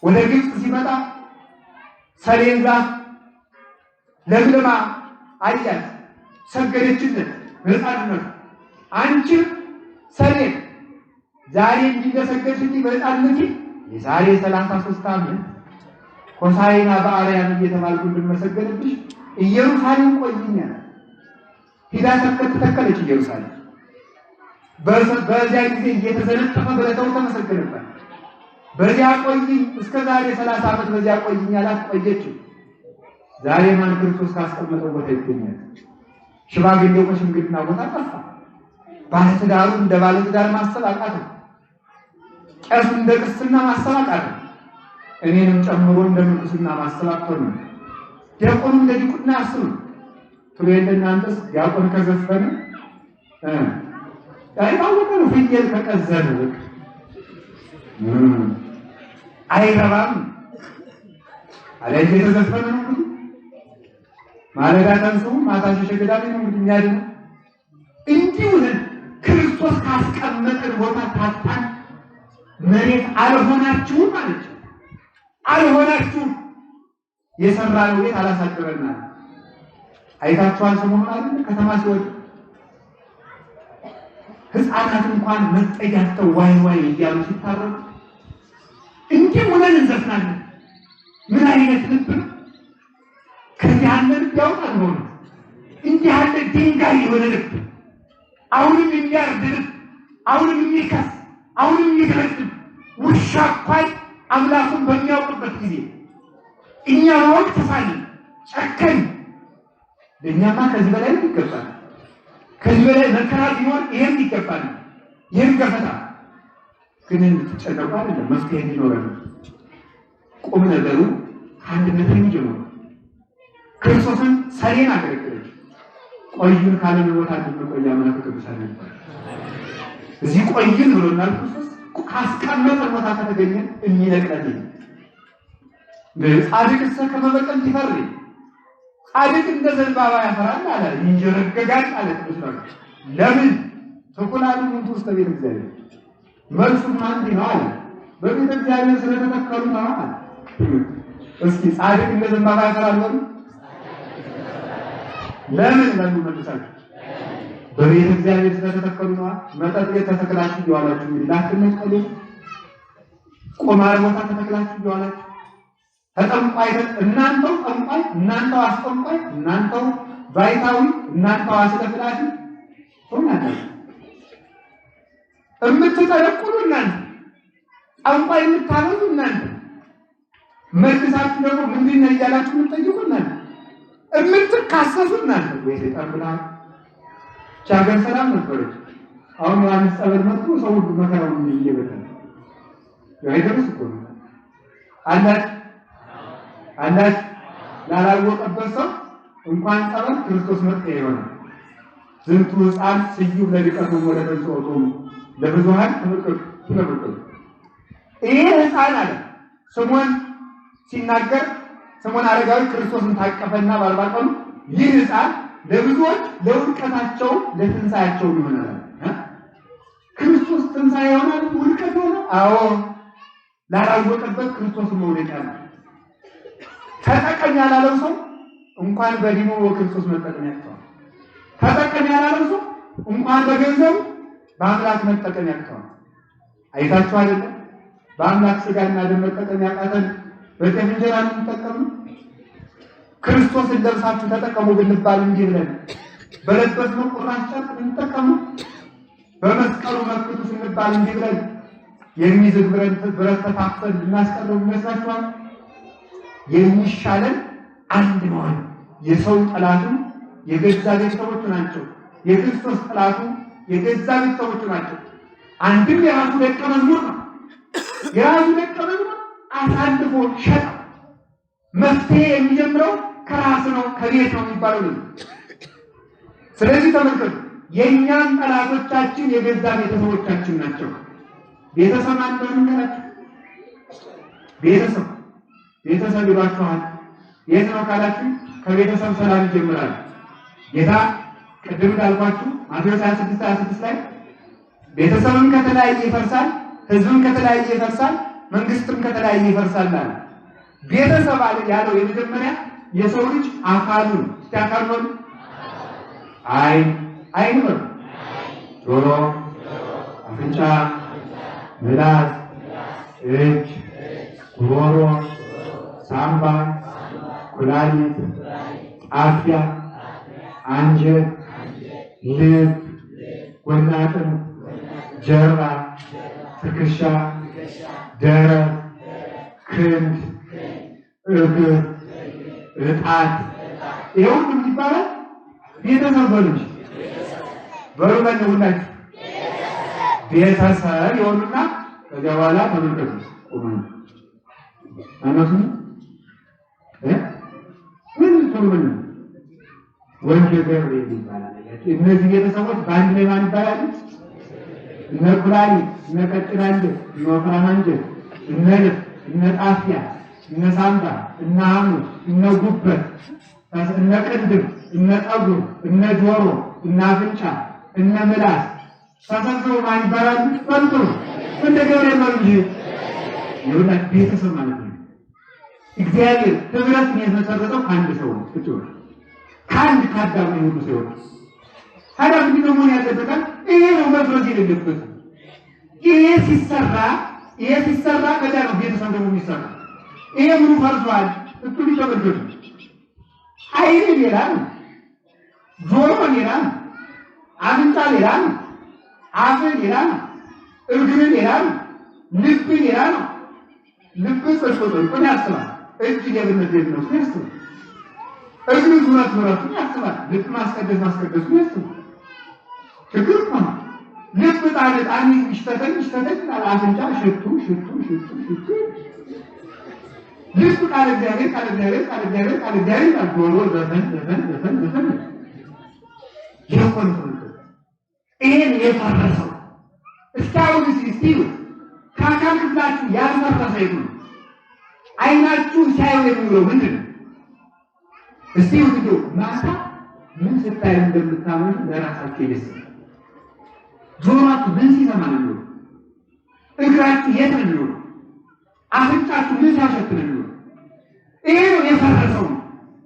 ወደ ግብፅ ሲመጣ ሰሌን ዛፍ ለምልማ አያት፣ ሰገደችለት በሕፃንነቱ። አንቺ ሰሌን ዛሬ እንዲሰገድልኝ በሕፃንነቴ የዛሬ 33 ዓመት ሆሳዕና በአርያም እየተባልኩ እንድመሰገንብሽ ኢየሩሳሌም ቆይኛል። ሂዳ ተከለች ኢየሩሳሌም። በዚያ ጊዜ እየተዘነጠፈ በለተው ተመሰገነባት። በዚያ ቆይኝ እስከ ዛሬ 30 ዓመት በዚያ ቆይኝ አላት። ቆየችው። ዛሬ ማን ክርስቶስ ካስቀመጠው ቦታ ይገኛል። ሽማግሌው ከሽምግልና ቦታ ጠፋ። ባለትዳሩ እንደ ባለትዳር ማሰብ አቃተው። ቄሱ እንደ ቅስና ማሰብ አቃተው። እኔንም ጨምሮ እንደ ምንኩስና ማሰብ አቅቶኝ ዲያቆኑ እንደ ዲቁና አስቡ። ስለእናንተስ ዲያቆን ከዘፈነ አይታወቀ ነው። ፍየል ከቀዘነ አይረባም አለኝ የተዘፈነ ነው። ማለዳ ተንሱ ማታ ሸገዳሚ ነው እንግዲህ እንዲሁ ክርስቶስ ካስቀመጠን ቦታ ታጣን። መሬት አልሆናችሁም ማለት አልሆናችሁም። የሰራነው ቤት አላሳደረናል። አይታችኋል። ሰሞኑን አይደል ከተማ ሲወጡ ሕፃናት እንኳን መጠጊያቸው ዋይ ዋይ እያሉ ሲታረቁ እንዲህ ሆነን እንዘፍናለን። ምን አይነት ልብ ነው! ከዚህ ያለ ልብ ያውጣል። ሆነ እንዲህ ያለ ድንጋይ የሆነ ልብ፣ አሁንም የሚያርድ ልብ፣ አሁንም የሚከስ፣ አሁንም የሚገለጥብ ውሻ እንኳን አምላኩን በሚያውቅበት ጊዜ እኛ ማወቅ ተሳንን፣ ጨከን። ለእኛማ ከዚህ በላይ ይገባል። ከዚህ በላይ መከራ ቢሆን ይሄም ይገባል። ይሄም ገፈታ ግን እንድትጨነቁ አይደለም፣ መፍትሄ እንዲኖረን ቁም ነገሩ ከአንድነት የሚጀምሩ ክርስቶስን ሰሌን አገለገለች። ቆዩን ካለን ቦታ እንድንቆይ አምላክ ቅዱሳን ነበር። እዚህ ቆይን ብሎናል ክርስቶስ። ካስቀመጠ ቦታ ከተገኘ የሚነቅለን ጻድቅሰ ከመ በቀልት ይፈሪ፣ ጻድቅ እንደ ዘንባባ ያፈራል አለ፣ ይንጀረገጋል አለ ቅዱስ ጳውሎስ። ለምን ተኩላሉ ሙቱ ውስጥ ቤተ እግዚአብሔር መልሱም አንድ ነው አለ። በቤተ እግዚአብሔር ስለተተከሉ ነው አለ። እስኪ ጻድቅ እንደ ዘንባባ ያፈራል በሉ። ለምን ለምን መልሳችሁ? በቤተ እግዚአብሔር ስለተተከሉ ነው። መጠጥ ቤት ተተክላችሁ እየዋላችሁ እንግዲህ ላትነቀሉ፣ ቁማር ቦታ ተተክላችሁ እየዋላችሁ ተጠምቋይ፣ እናንተው ጠምቋይ፣ እናንተው አስጠምቋይ፣ እናንተው ባይታዊ፣ እናንተው አስለፍላፊ ሆናችሁ የምትጠረቁሉ እናንተ፣ ጠምቋይ የምታበዙ እናንተ፣ መልሳችሁ ደግሞ ምንድን ነው እያላችሁ የምትጠይቁ እናንተ፣ የምትካሰሱ እናንተ። ወይ ተጠምላ ቻገር ሰላም ነበረች። አሁን ዮሐንስ ጸበል መጥቶ ሰው ሁሉ መከራውን እየበተነ ያይደርስ እኮ ነው አንዳች ላላወቀበት ሰው እንኳን ጸበል ክርስቶስ መጣ ይሆናል። ዝንቱ ሕፃን ስዩም ለድቀቱ ወለደን ሰውቶም ለብዙሃን ተመልከቱ። ይሄ ሕፃን አለ ስሙን ሲናገር ስሙን አረጋዊ ክርስቶስን ታቀፈና ባልባቀሉ ይህ ሕፃን ለብዙዎች ለውድቀታቸው ለትንሣኤያቸው ይሆናል። ክርስቶስ ትንሣኤ ይሆናል ውድቀት ሆነ? አዎ ላላወቀበት ክርስቶስ መውደቂያ ነው። ተጠቀም ያላለው ሰው እንኳን በዲሞ ክርስቶስ መጠቀም ያቅተዋል። ተጠቀም ያላለው ሰው እንኳን በገንዘቡ በአምላክ መጠቀም ያቅተዋል። አይታችሁ አይደለም? በአምላክ ሥጋና ደም መጠቀም ያቃተን በጤፍ እንጀራ እንጠቀም። ክርስቶስን ለብሳችሁ ተጠቀሙ ብንባል እንዲህ ብለን በለበስነው ቁራሽ ጨርቅ እንጠቀሙ። በመስቀሉ መክቱ ስንባል እንዲህ ብለን የሚዝግ ብረት ተፋፍተን እናስቀረው ይመስላችኋል? የሚሻለን አንድ መሆን። የሰው ጠላቱ የገዛ ቤተሰቦቹ ናቸው። የክርስቶስ ጠላቱ የገዛ ቤተሰቦቹ ናቸው። አንድም የራሱ ደቀ መዝሙር ነው። የራሱ ደቀ መዝሙር አሳልፎ ሸጠ። መፍትሄ የሚጀምረው ከራስ ነው፣ ከቤት ነው የሚባለው ነው። ስለዚህ ተመልከቱ፣ የእኛም ጠላቶቻችን የገዛ ቤተሰቦቻችን ናቸው። ቤተሰብ አንድ ነው። ቤተሰብ ይሏችኋል። የት ነው ካላችሁ ከቤተሰብ ሰላም ይጀምራል። ጌታ ቅድም እንዳልኳችሁ ማቴዎስ 26:26 ላይ ቤተሰብም ከተለያየ ይፈርሳል፣ ሕዝብም ከተለያየ ይፈርሳል፣ መንግስትም ከተለያየ ይፈርሳል አለ። ቤተሰብ አለ ያለው የመጀመሪያ የሰው ልጅ አካሉን ሲያካሉን አይን ነው፣ ጆሮ፣ አፍንጫ፣ ምላስ፣ እጅ፣ ጉሮሮ፣ ሳምባ፣ ኩላሊት፣ ጣፊያ፣ አንጀት፣ ልብ፣ ጎነ አጥንት፣ ጀርባ፣ ትከሻ፣ ደረት፣ ክንድ፣ እግር፣ እጣት፣ ይሄ ሁሉ ይባላል ቤተሰብ በሉ እንጂ በሉ ሁላችሁ ቤተሰብ ይሆኑና ከዚያ በኋላ ተመልከቱ ቁመን አናሱ ምን ተውልን ወንጀ ገብር ይባላል። እነዚህ ቤተሰቦች በአንድ ላይ ማን ይባላሉ? እነ ኩላሊት፣ እነ ቀጭን አንጀት፣ እነ ወፍራም አንጀት፣ እነ ልብ፣ እነ ጣፊያ፣ እነ ሳምባ፣ እነ ሐሞት፣ እነ ጉበት፣ እነ ቅንድብ፣ እነ ጠጉር፣ እነ ጆሮ፣ እነ አፍንጫ፣ እነ ምላስ ተሰብስበው ማን ይባላሉ? በልቶ እንደ ገብርኤል ነው እንጂ ይሁን ቤተሰብ ማለት ነው። እግዚአብሔር ህብረትን የመሰረተው ከአንድ ሰው ነው። ከአንድ ከአዳም የሆኑ ሰዎች ታዲያ ምንድን ነው መሆን ያለበታል? ይሄ ነው መፍረስ የሌለበት። ይሄ ሲሰራ ከዚያ ነው ቤተሰብ ደግሞ የሚሰራ። ይሄ ምኑ ፈርሷል? እኩል ተመልከቱ። ዓይን ሌላ ነው፣ ጆሮ ሌላ ነው፣ አፍንጫ ሌላ ነው፣ አፍ ሌላ ነው፣ እግር ሌላ ነው፣ ልብ ሌላ ነው። ልብ ጽድቁን ያስባል፣ እጅ ሌብነት ሌብነቱን ያስባል፣ እግር ዙረቱን ያስባል፣ ልብ ማስቀደሱን ያስባል። ችግር ነው። ልብ ጣን ይሽተተኝ አፍንጫ ሽቱ ልብ ቃል እግዚአብሔር ጆሮ ዘፈን የሆነ ይሄን የፈረሰው እስካሁን እስቲ ከአካል ክፍላችሁ ያልፈረሰ ይሁን ዓይናችሁ ሲያዩ የሚውለው ምንድን ነው? እስቲ ውድዶ ማታ ምን ስታዩ እንደምታምኑ ለራሳችሁ ይደስል። ጆሮአችሁ ምን ሲሰማ ነው የሚውለው? እግራችሁ የት ነው የሚውለው? አፍንጫችሁ ምን ሲያሸት ነው የሚውለው? ይሄ ነው የፈረሰው።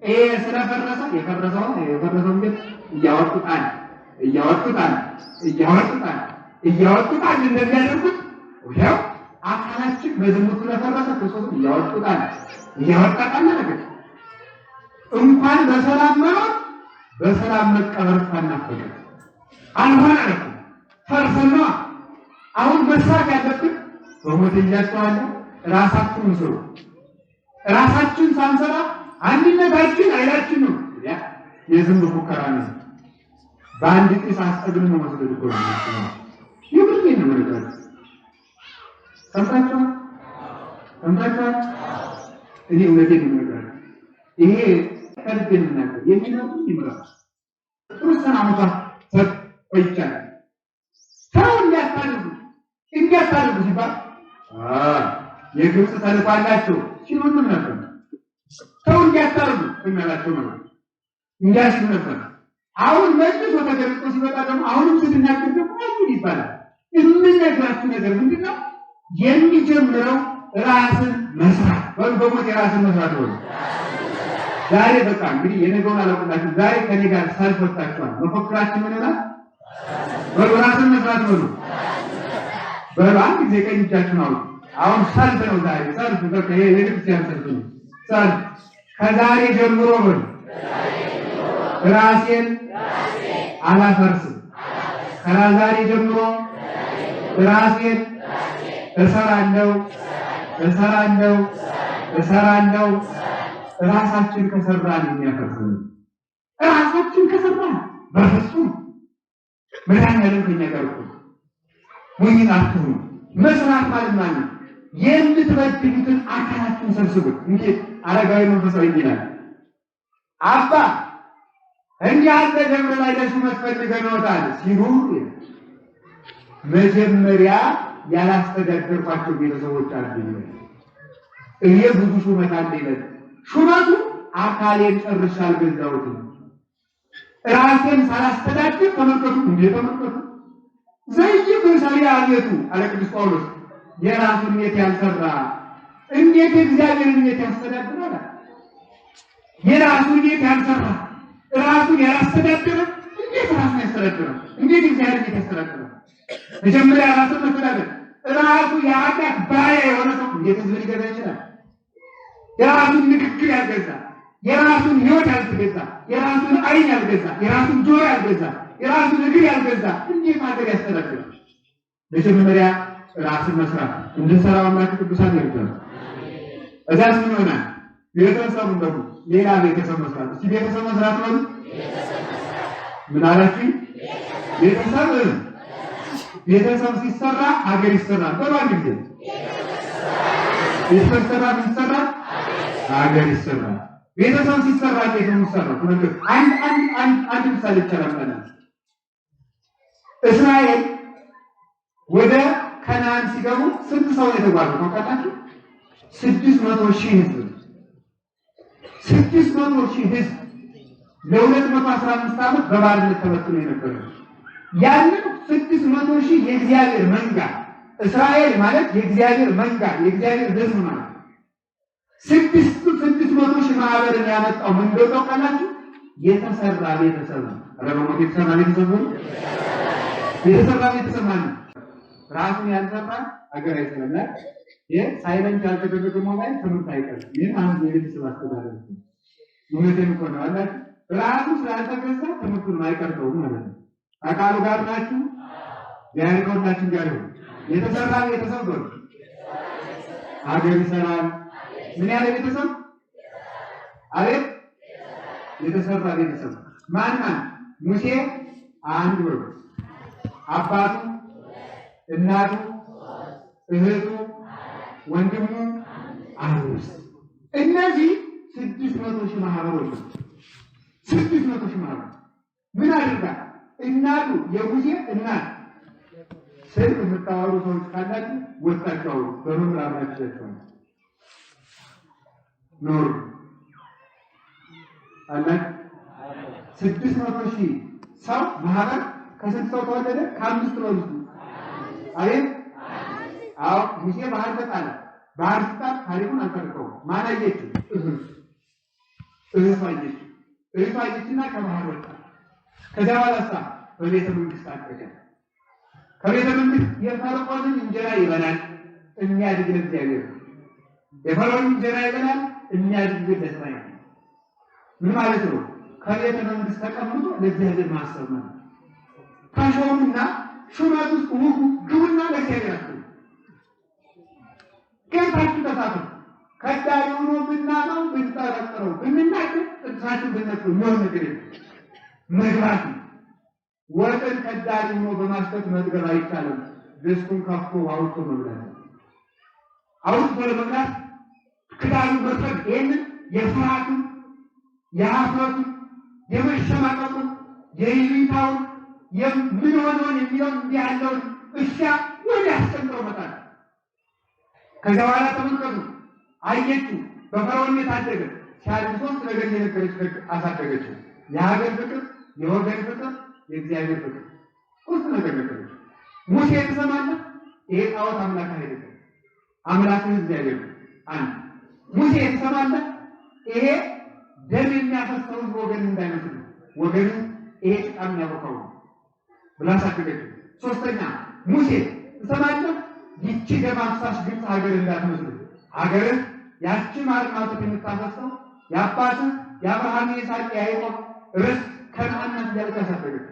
ይሄ ስለፈረሰ የፈረሰው ግን እያወጡታል እንደሚያደርጉት ወዲያው አካላችን በዝሙት ስለፈረሰ ክርስቶስ እያወጣጣል ነገር እንኳን በሰላም መኖር በሰላም መቀበር ታናፈቀ አልሆነ ነው። ፈርሰና አሁን መስራት ያለብን በሞት እያስተዋለ ራሳችንን ስሩ። ራሳችን ሳንሰራ አንድነታችን ኃይላችን ነው። የዝም ፉከራ ነው። በአንድ ጢስ አስጠግን ነው መስደድ እኮ ነው። ይብርኝ ነው ማለት ሰምታችኋል። እኔ እውነቴን ነው ማለት ይሄ ከልብን ነገር የሚለው ይምራል። ክርስቲያን አመጣ ቆይቻል ሰው እንዲያታልሉ ሲባል የግብፅ ተልኳላቸው ሲሉንም ነበር። ሰው እንዲያታልሉ እናላቸው ማለት እንዲያስቡ ነበር። አሁን መልሶ ተገልጦ ሲመጣ ደግሞ አሁንም ስንናገር ደግሞ ይባላል። የምንነግራችሁ ነገር ምንድነው? የሚጀምረው ራስን መስራት በሞት የራስን መስራት ነው። ዛሬ በቃ እንግዲህ የነገውን አላውቅላችሁ። ዛሬ ከኔ ጋር ሰልፍ ወጣችኋል። መፎክራችን ምን ይላል? ራስን መስራት በሉ አንድ ጊዜ ቀኝ እጃችሁን አውጡ። አሁን ሰልፍ ነው ዛሬ ሰልፍ በቃ የቤተክርስቲያን ሰልፍ ነው። ሰልፍ ከዛሬ ጀምሮ በሉ ራሴን አላፈርስም። ከዛሬ ጀምሮ ራሴን እሰራለሁ። ራሳችን ከሰራን የሚያፈርሰን ራሳችን ከሰራን በፍጹም መድኃኒዓለም ከእኛ ጋር እኮ ሞኝን አትሁኑ። መስራት ማለት የምትበድሉትን አካላችሁን ሰብስቡት። እንዴት አረጋዊ መንፈሳዊ ይላል አባ እንዲህ ያለ ደብር ላይ ለሹመት ፈልገንዎታል ሲሉ መጀመሪያ ያላስተዳደርኳቸው ቤተሰቦች አሉ። ይሄ ብዙ ሹመት አለ ይላል። ሹመቱ አካሌን ጨርሼ አልገዛሁትም። ራሴን ሳላስተዳድር ተመልከቱ። ዘይት ሰሪያ አለቱ አለ ቅዱስ ጳውሎስ። የራሱን ቤት ያልሰራ እንዴት የእግዚአብሔርን ቤት ያስተዳድራል? የራሱን ቤት ያልሰራ ራሱን ያላስተዳደረ እንዴት ራሱን ያስተዳድራል? እንዴት እግዚአብሔርን ቤት ያስተዳድራል? መጀመሪያ ራሱን ማስተዳደር ራሱ የኃጢአት ባሪያ የሆነ ሰው እንዴት ሕዝብ ሊገዛ ይችላል? የራሱን ንግግር ያልገዛ፣ የራሱን ሕይወት ያልገዛ፣ የራሱን ዓይን ያልገዛ፣ የራሱን ጆሮ ያልገዛ፣ የራሱን እግር ያልገዛ እንዴት ሀገር ያስተዳድራል? መጀመሪያ ራስን መስራት እንድንሰራው አምላክ ቅዱሳን ይርዳል። እዛስ ምን ይሆናል? ቤተሰብ እንደው ሌላ ቤተሰብ መስራት። እስቲ ቤተሰብ መስራት ነው። ምን አላችሁ? ቤተሰብ ሲሰራ ሀገር ይሰራል። በባንድ ጊዜ ቤተሰብ ሲሰራ ሀገር ይሰራል። ቤተሰብ ሲሰራ እንዴት ነው የሚሰራው? አንድ ምሳሌ ይቻላል። እስራኤል ወደ ከነዓን ሲገቡ ስንት ሰው ነው የተጓዙት ታውቃላችሁ? 600,000 ሕዝብ 600,000 ሕዝብ ለ215 ዓመት በባርነት ተበትኖ የነበረ ያንን 600,000 የእግዚአብሔር መንጋ እስራኤል ማለት የእግዚአብሔር መንጋ የእግዚአብሔር ሕዝብ ማለት 600,000 ማህበርን ያመጣው መንገድ ታውቃላችሁ? የተሰራ ቤተሰብ ነው። ረመሞት የተሰራ ቤተሰብ ነው። የተሰራ ቤተሰብ ማለት ራሱን ያልሰራ አገር አይሰራም። ይህ ሳይለንት ያልተደረገ ሞባይል ትምህርት አይቀርም። ይህን አንዱ የቤተሰብ አስተዳደር ነው። እውነቴን እኮ ነው አላችሁ። ራሱ ስላልተገዛ ትምህርቱን አይቀርተውም ማለት ነው። አቃሉ ጋር ናችሁ ያልከውላችሁ ጋር ነው። የተሰራ ቤተሰብ ነው ሀገር ይሰራል። ምን ያለ ቤተሰብ አቤት የተሰራ ቤተሰብ ማን ሙሴ አንድ ወር አባቱ እናቱ እህቱ ወንድሙ አምስት እነዚህ 600,000 ማህበሮች 600,000 ማህበር ምን አድርጋ እናቱ የሙሴ እናት ስልክ የምታወሩ ሰዎች ካላችሁ ወጣቸው በመምራ አብራችሁ ኖር አለ 600,000 ሰው ማህበር ከስንት ሰው ተወለደ? ከአምስት ነው ልጅ አይደል? አዎ ሙሴ ባህር ተጣለ። ባህር ተጣለ ታሪኩን አልተረከው ማን አየችው? እህቷ አየችና ከባህር ወጣ። ከዚያ በኋላ በቤተ መንግስት አደገ። ከቤተ መንግስት የፈርዖንን እንጀራ ይበላል የሚያድግ ለእግዚአብሔር፣ የፈርዖንን እንጀራ ይበላል የሚያድግ ለእስራኤል። ምን ማለት ነው? ከቤተ መንግስት ተቀምጦ ለእግዚአብሔር ማሰብ ነው። ከሾሙና ሹመት ውስጥ ውጉ ግቡና ለእግዚአብሔር አስቡ። ጌታችሁ ተሳተፉ። ከዳሪ ሆኖ ብናማው ብንጠረጥረው ብንናገር ጥቅሳችን ብነግሩ የሚሆን ነገር መግባት ወጥን ከዳሪ ሆኖ በማስከት መጥገብ አይቻልም። ድስቱን ከፍቶ አውጥቶ መብላት አውጥቶ ለመብላት ክዳኑ መጥረግ ይህንን የፍርሃቱን የሀፍረቱን የመሸማቀቁን የይሉኝታውን ምን ሆነውን የሚለውን እንዲህ ያለውን እሻ ወደ ያስቀምጠው መጣል። ከዚያ በኋላ ተመልከቱ አየችው በፈርዖን የታደገ ሲያድግ 3 ነገር እየነገረች አሳደገችው። የሀገር ፍቅር፣ የወገን ፍቅር፣ የእግዚአብሔር ፍቅር 3 ነገር ነገረች። ሙሴ ትሰማለህ? ይሄ ጣዖት አምላክ አይደለም፣ አምላክህ እግዚአብሔር ነው። አንድ ሙሴ ትሰማለህ? ይሄ ደም የሚያፈሰው ወገን እንዳይመስል ወገን ይሄ ጣም ያወቀው ብላ አሳደገችው። 3ኛ ሙሴ ትሰማለህ? ይቺ ደም አፍሳሽ ግብፅ ሀገር እንዳትመስል ሀገርን ያቺ ማርማቱ የምታፈሰው የአባትህ የአብርሃም የይስሐቅ የያዕቆብ ርስት ከነዓን ያለች አሳደገች።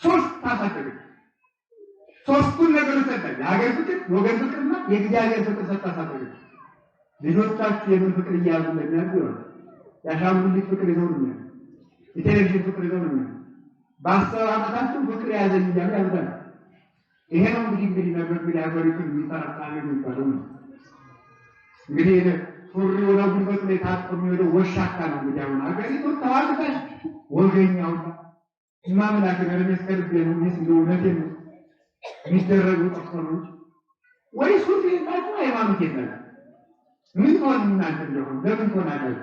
3 አሳደገች። 3ቱን ነገሮች ሰጠች። የሀገር ፍቅር፣ ወገን ፍቅርና የእግዚአብሔር ፍቅር ሰጥታ አሳደገች። ልጆቻችሁ የምን ፍቅር እያሉ እንደሚያድጉ ነው። የአሻንጉሊት ፍቅር ይዘው ነው የሚያድጉ። የቴሌቪዥን ፍቅር ይዘው ነው የሚያድጉ። በ10 ዓመታቸው ፍቅር ያዘኝ እያሉ ያሉታል። ይሄ ነው እንግዲህ ነገር ግን ሀገሪቱን የሚጠራጣሪ የሚባለው ነው። እንግዲህ ሱሪ ወደ ጉልበት ላይ ታጥቆ የሚሄደው ወሻካ ነው። እንግዲህ አሁን ሀገሪቱ ተዋልታች ወገኛው ማምላክ ገረመስ ከልብ ነው እውነት የሚደረጉ ጥፋቶች ወይ ሱሪ ታጥቆ ሃይማኖት የለም። ምን ሆነ እናንተ እንደሆነ ለምን ሆናለህ?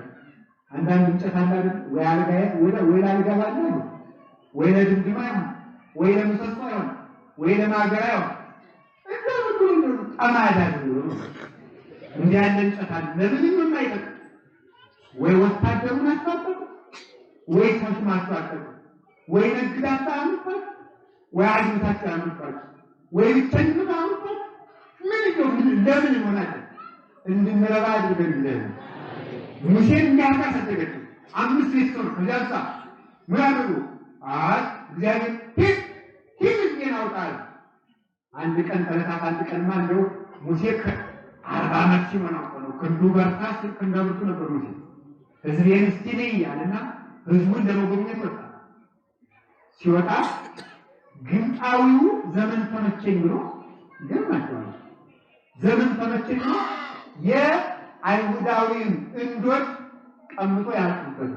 አንዳንድ እንጨት አለ አይደል? ወይ አልጋዬ ወይ አልጋ ባለ ነው ወይ ለድምድማ ነው ወይ ለምሰሶ ነው ወይ ለማገራ ነው እንደው ጠማዳ ነው እንዲህ ያለ እንጨት አለ። ለምንም የማይጠቅም ወይ ወታደሩን አስታጠቁ ወይ ተሽማቸው አጠቁ ወይ ነግዳታ አምጣት ወይ አጅታታ አምጣት ወይ ብቻኝነት አምጣት ምን ለምን ይሆናል? እንድንረባ አድርገን ይዘን ሙሴን የሚያሳደገች 5 ቤተሰብ ከዛሳ ምን አደረጉ? እግዚአብሔር ሂድ አውጣል። አንድ ቀን ተለታት አንድ ቀን ማለው ሙሴ 40 ዓመት ሲሆነው ነው ክንዱ በርታ ሲል ክንዳብቱ ነበር ሙሴ ህዝቤን እስቲ ነይ ያለና ህዝቡን ለመጎብኘት ወጣ። ሲወጣ ግብፃዊው ዘመን ተመቸኝ ብሎ ገማቸው ዘመን ተመቸኝ ብሎ የአይሁዳዊን እንዶች ቀምጦ ያልኩበት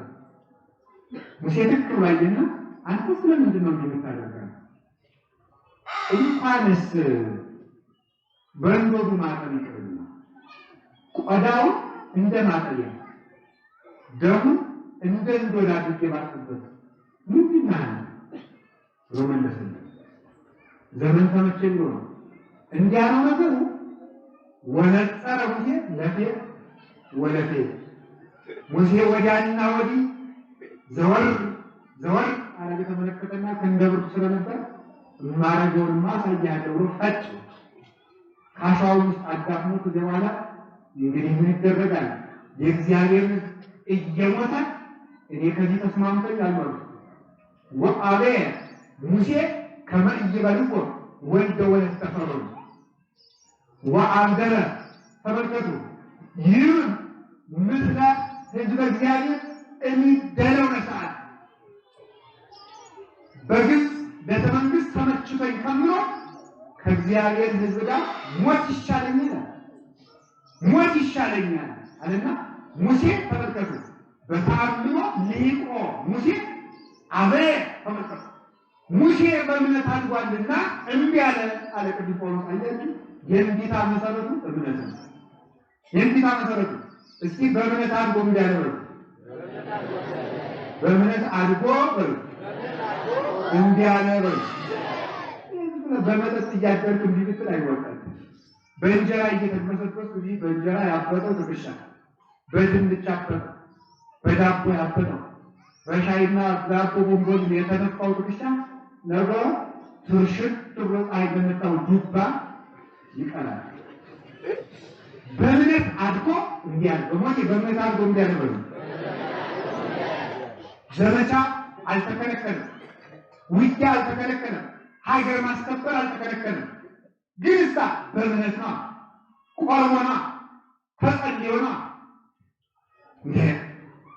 ሙሴ ትክክል ባይና አንተ ስለምንድን ነው የምታደርገው? እንኳንስ በእንዶዱ ማጠን ይቅርና ቆዳው እንደ ማጠያ ደሙ እንደ እንዶድ አድርጌ ባጥበት ምንድን ነው መለሰ። ዘመን ተመቸኝ ብሎ እንዲያ ነው ነገሩ። ወነጸረ ሙሴ ለፌ ወለፌ ሙሴ ወዲያና ወዲህ ዘወር አለ የተመለከተና ከንደብሩ ስለነበር ማረገውንማ አሳያለሁ ብሎ ፈጭ ካሻው ውስጥ አዳፍኖ ከዚያ በኋላ እንግዲህ ምን ይደረጋል? የእግዚአብሔር እየሞተ እኔ ከዚህ ተስማምተኝ አልኖርም። ወአቤ ሙሴ ከመ ኢይበልዖ ወልደ ወለተ ፈርዖን ወአብደረ ተመልከቱ። ይህ ምስለ ሕዝበ እግዚአብሔር የሚደለው ነሳት በግብፅ ቤተ መንግስት ተመችቶኝ ከምኖ ከእግዚአብሔር ሕዝብ ጋር ሞት ይሻለኛል አለና ሙሴ ተመልከቱ በተአምኖ ሊቆ ሙሴ አበ ተመልከቱ ሙሴ በእምነት አድጓልና እምቢ አለ ቅዱስ ጳውሎስ። አያችሁ የእምቢታ መሰረቱ እምነት ነው። የእምቢታ መሰረቱ እስኪ በእምነት አድጎ እምቢ አለ በሉ። በእምነት አድጎ በሉ እምቢ አለ በሉ። በመጠጥ እያደርክ እምቢ ብትል አይወጣም። በእንጀራ እየተመሰጥኩት እዚህ በእንጀራ ያበጠው ትከሻ በድንች ያበጠው በዳቦ ያበጠው በሻይና ዳቦ ቦምቦን የተነፋው ትከሻ ነገሩ ትርሽት ብሎ ፀሐይ በመታው ዱባ ይቀራል። በእምነት አድጎ እንዲያል በሞት በእምነት አድጎ እንዲያል ነው። ዘመቻ አልተከለከለም፣ ውጊያ አልተከለከለም፣ ሀገር ማስከበር አልተከለከለም። ግን እሳ በእምነት ነው፣ ቆርቦና ተጸልዮና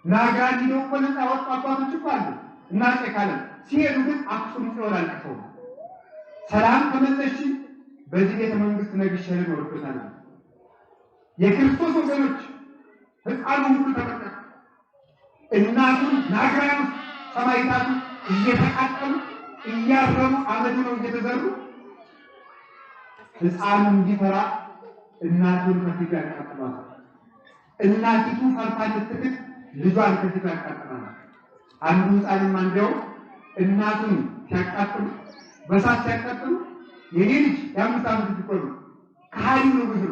ናጋዲ ነው እኮ ነፃ ያወጡ አባቶች እኮ አሉ። እናቴ ካለ ሲሄዱ ግን አክሱም ጽዮን አልቅሰው ሰላም ከመለሽ በዚህ ቤተ መንግስት ነግሼ ልኖርበታለሁ። የክርስቶስ ወገኖች ሕፃኑ ሁሉ ተመጣ እናቱን ናግራኑ ሰማይታቱ እየተቃጠሉ እያረሙ አመዱ ነው እየተዘሩ ሕፃኑ እንዲፈራ እናቱን ከፊት ያቃጥላል። እናቲቱ ፈርታ ልትክት ልጇን ከፊት ያቃጥላል። አንዱ ሕፃንም አንደው እናቱን ሲያቃጥሉ በሳት ሲያቃጥሉ የኔ ልጅ የ5 ዓመት ልጅ ከሃዲ ነው ብዙ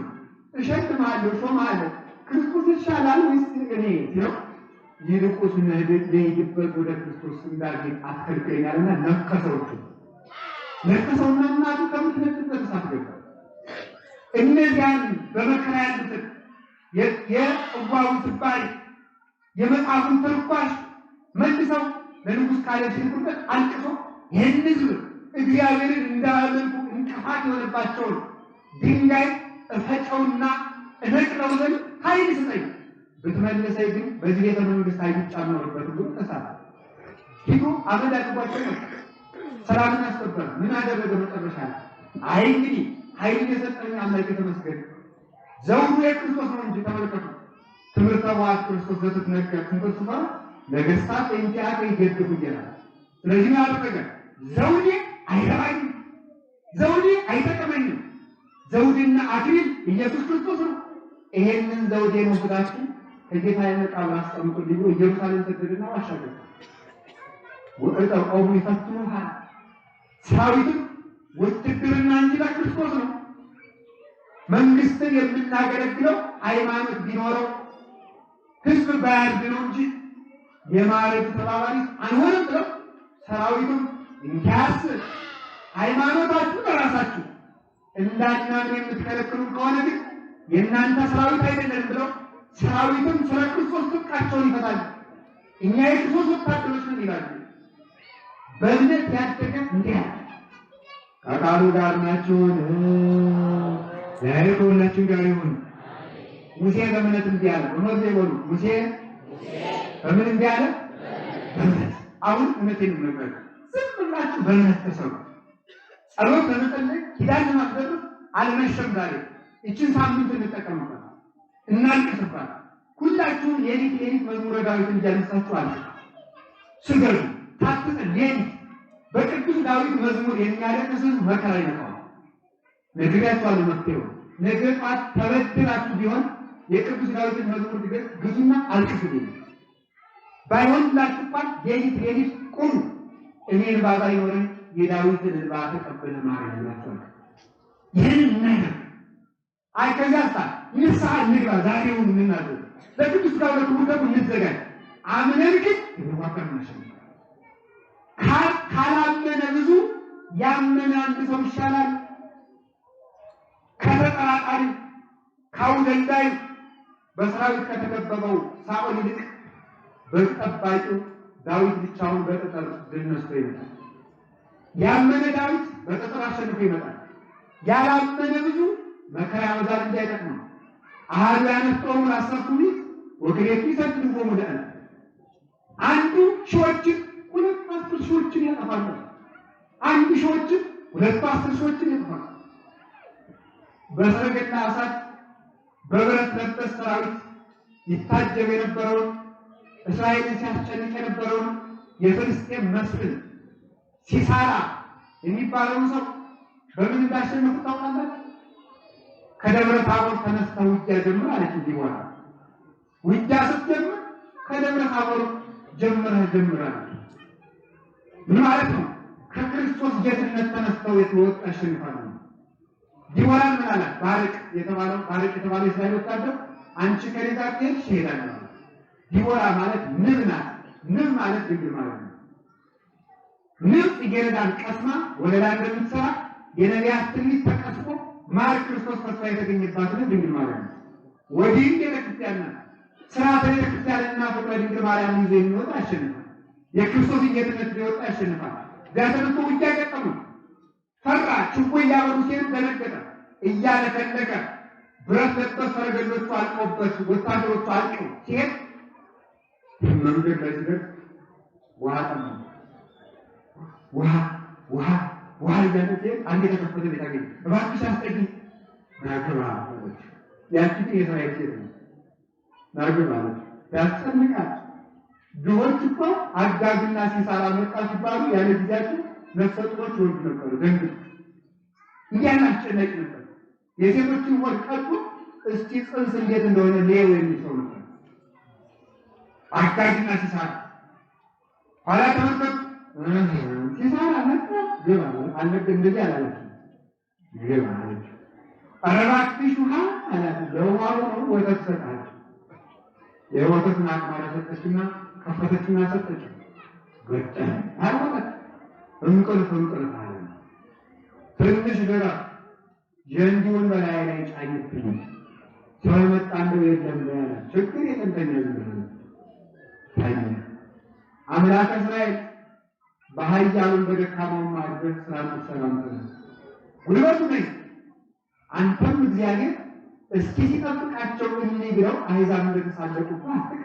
እሸልምሃለሁ ሾምሃለሁ ክርስቶስ ይሻላል ወይስ እኔ ሲለው ይልቁስ ልሂድበት ወደ ክርስቶስ እንዳልሄድ አትከልክለኛልና ነከሰውና እናቱ ከምትነጥበት እሳት ገባ። እነዚያን በመከራ ያሉትን የጽዋውን ስባሪ የመጽሐፉን ትርጓሽ መልሰው ለንጉሥ ካሌብ ሲልኩበት አልቅሶ ይህን ሕዝብ እግዚአብሔርን እንዳያመልኩ እንቅፋት የሆነባቸውን ድንጋይ እፈጨውና እነቅለው ዘንድ ኃይል ስጠኝ፣ ብትመልሰኝ ግን በዚህ ቤተ መንግስት አይጫነውበት ብሎ ተሳለ። ሂዶ አመድ አድርጓቸው ሰላምን አስከበረ። ምን አደረገ መጨረሻ? አይ እንግዲህ ኃይል የሰጠኝ አምላክ የተመስገነ። ዘውዱ የክርስቶስ ነው እንጂ ተመልከቱ። ትምህርተ ዋዕት ክርስቶስ ዘትትነገር ትንተስፋ ነገሥታት እንቲአከ ይገድፉ ይላል። ስለዚህ ምን አደረገ? ዘውዴ አይረባኝም፣ ዘውዴ አይጠቅመኝም፣ ዘውድና አክሊል ኢየሱስ ክርስቶስ ነው። ይሄንን ዘውዴ ነው ስላችሁ ከጌታ የመቃብር አስቀምጡልኝ ብሎ ኢየሩሳሌም ሰደደና አሻገረ። ወእጠቆሙ ይፈትኑሃል። ሰራዊትም ውትድርና እንጂ ለክርስቶስ ነው። መንግስትን የምናገለግለው ሃይማኖት ቢኖረው ህዝብ ባያርድ ነው እንጂ የማረድ ተባባሪ አንሆንም ብለው ሰራዊቱም እንኪያስ ሃይማኖታችሁ ለራሳችሁ እንዳናምን የምትከለክሉ ከሆነ ግን የእናንተ ሰራዊት አይደለም ብለው ሰራዊቱም ስለ ክርስቶስ ትጥቃቸውን ይፈታሉ። እኛ የክርስቶስ ወታደሮች ነን ይላሉ። በእምነት ያደገ እንዲህ ከቃሉ ጋር ናችሁን? ዛሬ ከሁላችን ጋር ይሁን። ሙሴ በእምነት እንዲህ አለ። እውነት ይበሉ። ሙሴ በምን እንዲህ አለ? በእምነት። አሁን እውነቴን ነው። ዝም ብላችሁ በእምነት ተሰሩ። ጸሎት ለመጸለይ ኪዳን ለማስደረግ አልመሸም። ዛሬ እችን ሳምንት እንጠቀምበት፣ እናልቅስባት። ሁላችሁም የሌሊት መዝሙረ ዳዊትን እያነሳችሁ አለ ስገዱ፣ ታጥቁ። ሌሊት በቅዱስ ዳዊት መዝሙር የሚያለቅስ መከራ ይመጣል። ነግሬያችኋለሁ መፍትሄው። ነገ ጠዋት ተበድራችሁ ቢሆን የቅዱስ ዳዊትን መዝሙር ግዙና አልቅሱልኝ። ባይሆንላችሁ እንኳን ሌሊት ቁሙ። እኔ እንባ ባይኖረኝ የዳዊትን እንባ ተቀበለ ማለት ነው። ይህን ነገር ከዚያሳ ንስሐ እንግባ። ዛሬውን የምናደርገው ለቅዱስ ዳዊት ውደቱ እንዘጋጅ። አምነን ግን እንዋጋን ማሸነፍ ካላመነ ብዙ ያመነ አንድ ሰው ይሻላል። ከተጠራጣሪ ካውደልዳይ በሰራዊት ከተከበበው ሳኦል ይልቅ በጠባቂው ዳዊት ብቻውን በጠጠር ድል ነስቶ ይመጣል። ያመነ ዳዊት በጠጠር አሸንፎ ይመጣል። ያላመነ ብዙ መከራ ያበዛል እንጂ አይጠቅምም። አሃዱ ያነፍጠውን አሰርኩት ወክሌቱ ይሰድቦ ሙዳን አንዱ ሺዎችን ሁለት 10 ሺዎችን ያጠፋል። አንዱ ሺዎችን ሁለት 10 ሺዎችን ያጠፋል። በሰረገላ እሳት በብረት ለበስ ሰራዊት ይታጀብ የነበረውን እስራኤልን ሲያስጨንቅ የነበረውን የፍልስጤም መስፍን ሲሳራ የሚባለውን ሰው በምን እንዳሸነፉ ታውቃላችሁ? ከደብረ ታቦር ተነስተው ውጊያ ጀምር አለች። እንዲሆነ ውጊያ ስትጀምር ከደብረ ታቦር ጀምረህ ምን ማለት ነው? ከክርስቶስ ጌትነት ተነስተው የተወጣ አሸንፋለሁ። ዲቦራን ምን አላት? ባርቅ የተባለው እስራኤል ወታደር አንቺ ከኔ ጋር ትሄጂ ይሄዳል። ዲቦራ ማለት ንብ ናት። ንብ ማለት ድንግል ማለት ነው። ንብ ጽጌረዳን ቀስማ ወለላ እንደምትሰራ የነቢያት ትንቢት ተቀስፎ ማር ክርስቶስ ተስፋ የተገኘባት ድንግል ማለት ነው። ወዲህ ቤተክርስቲያን ናት። ስርዓተ ቤተክርስቲያንና ፍቅረ ድንግል ማርያም ይዞ የሚወጣ ያሸንፋል። የክርስቶስ ጌትነት ሊወጣ ያሸንፋል። ዛተንቶ ውጊያ ገጠሙ። ፈራ። ችቦ እያበሩ ሲሄዱ ደነገጠ። እያለከለከ ብረት ለበስ ሰረገሎቹ አልቀውበት ወታደሮቹ አልቀው ሲሄድ መንገድ ላይ ሲደርስ ውሃ ጠማ። ውሃ ይዘት አንድ የተከፈተ ቤት አገኘ። እባክሽ አስጠጊ ናግባ አለች። ያቺ የእስራኤል ሴት ነው። ናግባ አለች። ያስጨንቃል። ድሆች እኮ አጋግና ሲሳራ መጣ ሲባሉ ያለ ጊዜያቸው ነፍሰ ጡሮች ወልድ ነበሩ። ደንግጥ እንዲያን አስጨናቂ ነበር። የሴቶችን ወድ ቀጡ። እስቲ ጽንስ እንዴት እንደሆነ ሌው የሚል ሰው ነበር። አጋግና ሲሳራ ኋላ ተመልከቱ። ሲሳራ መጣ ግባ አለበት። እንደዚህ አላለች። ግባ አለች። ኧረ እባክሽ ውሃ አላት። ለውሃው ነው ወተት ሰጣች። የወተትን አቅማራ ሰጠችና ከፈተችና ሰጠች። ገጠ አልወጣት እንቅልፍ አለ። ትንሽ ገራ የእንዲሁን በላይ ላይ ጫኝብኝ ሰው መጣ እንደው የለም ያለ ችግር የጠንተኛ ዝም ታየ። አምላከ እስራኤል በኃያሉን በደካማው ማድረግ ሰላም ጉልበቱ ነኝ። አንተም እግዚአብሔር እስኪ ሲጠብቃቸው እንይ ብለው አሕዛብ እንደተሳለቁ አትቅ።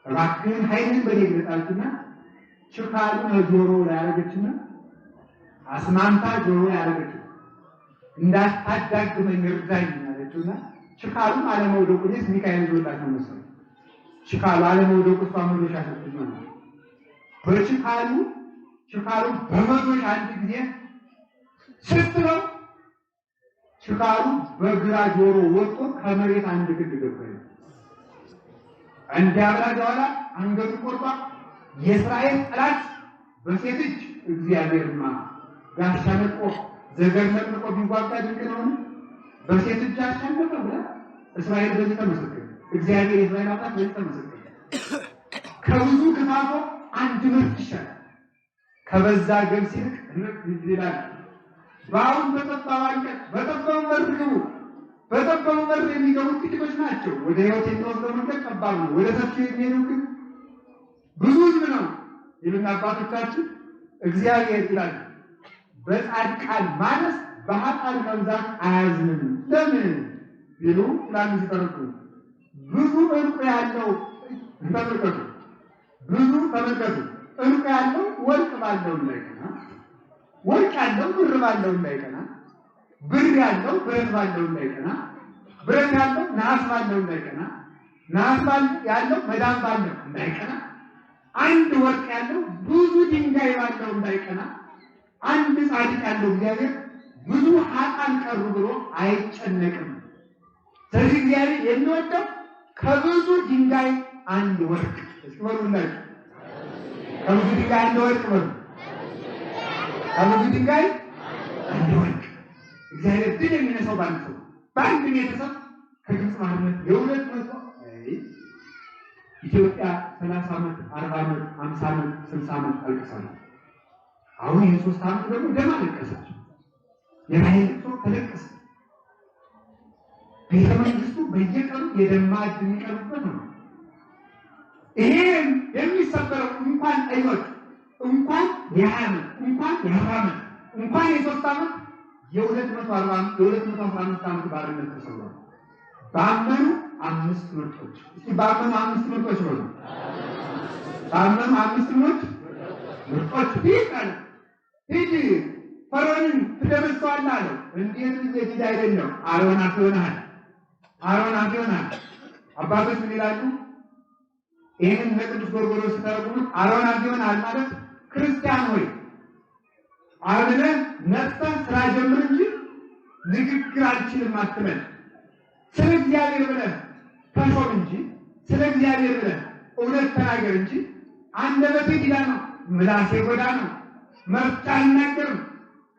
እባክህን ኃይልን በኔ ግለጣልና ችካሉን ጆሮ ላይ ያደረገችና አስማምታ ጆሮ ያደረገችው እንዳታዳግመኝ እርዳኝ አለችውና ችካሉን አለመውደቁ ነው። ሚካኤል ይዞላት ነው መሰለኝ። ችካሉ አለመውደቁ እሷ መዶሻ ሰጥቷል ማለት ነው። ችካሉ በመዶሻ አንድ ጊዜ ስትለው ችካሉ በግራ ጆሮ ወጥቶ ከመሬት አንድ ግድ ገባ። እንዲያብራ ጀዋላ አንገቱ ቆርጧ። የእስራኤል ጠላት በሴት እጅ እግዚአብሔርማ ጋሻ ነቆ ዘገር ነቆ ቢዋጋ ድንቅ ነው። በሴት እጅ አሸነፈ ብላ እስራኤል በዚህ ተመሰከረ። እግዚአብሔር የእስራኤል አምላክ በዚህ ተመሰከረ። ከብዙ ክፋፎ አንድ ምርጥ ይሻላል። ከበዛ ገብስ ይልቅ ይላል። በአሁን በጠባብ አንቀጽ በጠባቡ በር ግቡ። በጠባቡ በር የሚገቡት ጥቂቶች ናቸው። ወደ ሕይወት የሚወስደው መንገድ ጠባብ ነው። ወደ ሰፊው የሚሄደው ግን ብዙ ሕዝብ ነው ይሉና አባቶቻችን። እግዚአብሔር ይላል በጻድቃን ማነስ በኃጥአን መብዛት አያዝንም። ለምን ቢሉ ላም ሲጠርቁ ብዙ ዕንቁ ያለው ተመልከቱ። ዕንቁ ያለው ወርቅ ባለው እንዳይቀና፣ ወርቅ ያለው ብር ባለው እንዳይቀና፣ ብር ያለው ብረት ባለው እንዳይቀና፣ ብረት ያለው ነሐስ ባለው እንዳይቀና፣ ነሐስ ያለው መዳብ ባለው እንዳይቀና፣ አንድ ወርቅ ያለው ብዙ ድንጋይ ባለው እንዳይቀና፣ አንድ ጻድቅ ያለው እግዚአብሔር ብዙ ኃጥአን ቀሩ ብሎ አይጨነቅም። ስለዚህ እግዚአብሔር የሚወደው ከብዙ ድንጋይ አንድ ወርቅ እስኪበሉላችሁ። ከብዙ ድንጋይ አንድ ወርቅ በሉ። ከብዙ ድንጋይ አንድ ወርቅ። እግዚአብሔር ድል የሚነሳው በአንድ ሰው በአንድ ቤተሰብ ከግብፅ ባርነት ኢትዮጵያ 30 ዓመት 40 ዓመት 50 ዓመት 60 ዓመት አልቅሳለች። አሁን የ3 ዓመት ደግሞ ደም አለቀሰች። የራሔል ልቅሶ ተለቀሰ። ቤተ መንግስቱ በየቀኑ የደም ማዕድ የሚቀርብበት ነው። ይሄን የሚሰበረው እንኳን አይወት እንኳን የ20 ዓመት እንኳን የ40 ዓመት እንኳን የ3 ዓመት የ215 ዓመት ባርነት ተሰብሯል። ባመኑ 5 ምርጦች እስቲ ባመኑ 5 ምርጦች ነው። ባመኑ 5 ምርጦች ይቃል ሂጂ ፈርዖንን ትደመስሰዋለህ አለው። እንዴት ልጅ አይደለም አሮን አፍዮናል አባቶች ምን ይላሉ? ይህንን ለቅዱስ ጎርጎርዮስ ሲተረጉሙት አሮን አፍዮናል ማለት ክርስቲያን ሆይ አብነ ነፍሰን ስራ ጀምር እንጂ ንግግር አልችልም አትበል። ስለ እግዚአብሔር ብለህ ተሾም እንጂ ስለ እግዚአብሔር ብለህ እውነት ተናገር እንጂ አንደበቴ ዲዳ ነው፣ ምላሴ ጎዳ ነው፣ መርጫ አይናገርም፣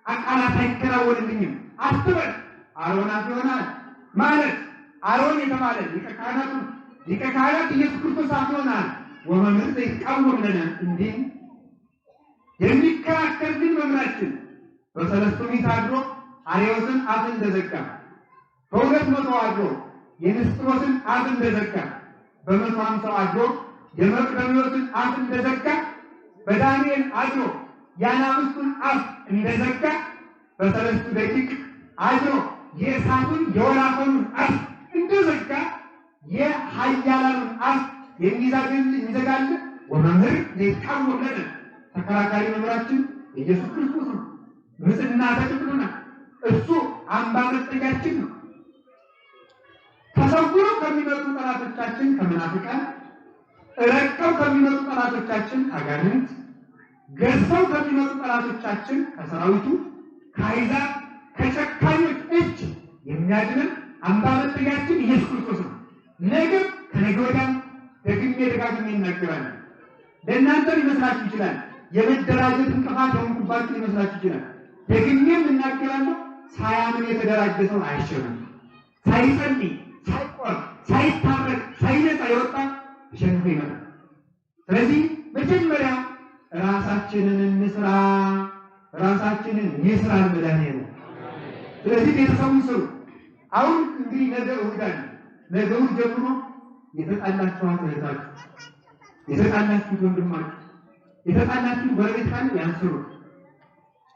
ቃላት አይከናወንልኝም አትበል። አሮን አፍዮናል ማለት አሮን የተባለ ሊቀ ካህናት ኢየሱስ ክርስቶስ አፍዮናል ወመምህር ዘይቃወም ለነ እንዲህ የሚከራከር ግን መምህራችን በሰለስቱ ምዕት አድሮ አርዮስን አፍ እንደዘጋ፣ በ200 አድሮ የንስጥሮስን አፍ እንደዘጋ፣ በ150 አድሮ የመቅደምዮስን አፍ እንደዘጋ፣ በዳንኤል አድሮ የአናብስቱን አፍ እንደዘጋ፣ በሰለስቱ ደቂቅ አድሮ የእሳቱን የወላፈኑን አፍ እንደዘጋ የኃያላኑን አፍ የሚዘጋል ወመምህር ዘይቃወም ለነ ተከራካሪ መምህራችን ኢየሱስ ክርስቶስ ነው። ምስና ተጥቅሉና እሱ አምባ መጠጊያችን ነው። ተሰውረው ከሚመጡ ጠላቶቻችን ከመናፍቃን፣ ረቀው ከሚመጡ ጠላቶቻችን ከአጋንንት፣ ገዝተው ከሚመጡ ጠላቶቻችን ከሰራዊቱ፣ ከአሕዛብ፣ ከጨካኞች እጅ የሚያድነን አምባ መጠጊያችን ኢየሱስ ክርስቶስ ነው። ነገም ከነገ ወዲያም ደጋግሜ እናገራለን። ለእናንተ ሊመስላችሁ ይችላል። የመደራጀት እንቅፋት የሆንኩባችሁ ሊመስላችሁ ይችላል። ደግሜም እናገራለሁ። ሳያምን የተደራጀ ሰው አይሸነፍም። ሳይጸልይ፣ ሳይቆርብ፣ ሳይታረቅ፣ ሳይነጻ የወጣ ተሸንፎ ይመጣል። ስለዚህ መጀመሪያ ራሳችንን እንስራ። ራሳችንን ይስራል መድኃኒዓለም። ስለዚህ ቤተሰቡን ስሩ። አሁን እንግዲህ ነገ እሑድ አለ። ነገ እሑድ ጀምሮ የተጣላችኋት እህታችሁ፣ የተጣላችሁት ወንድማችሁ፣ የተጣላችሁ ጎረቤት ካለ ያንስሩ።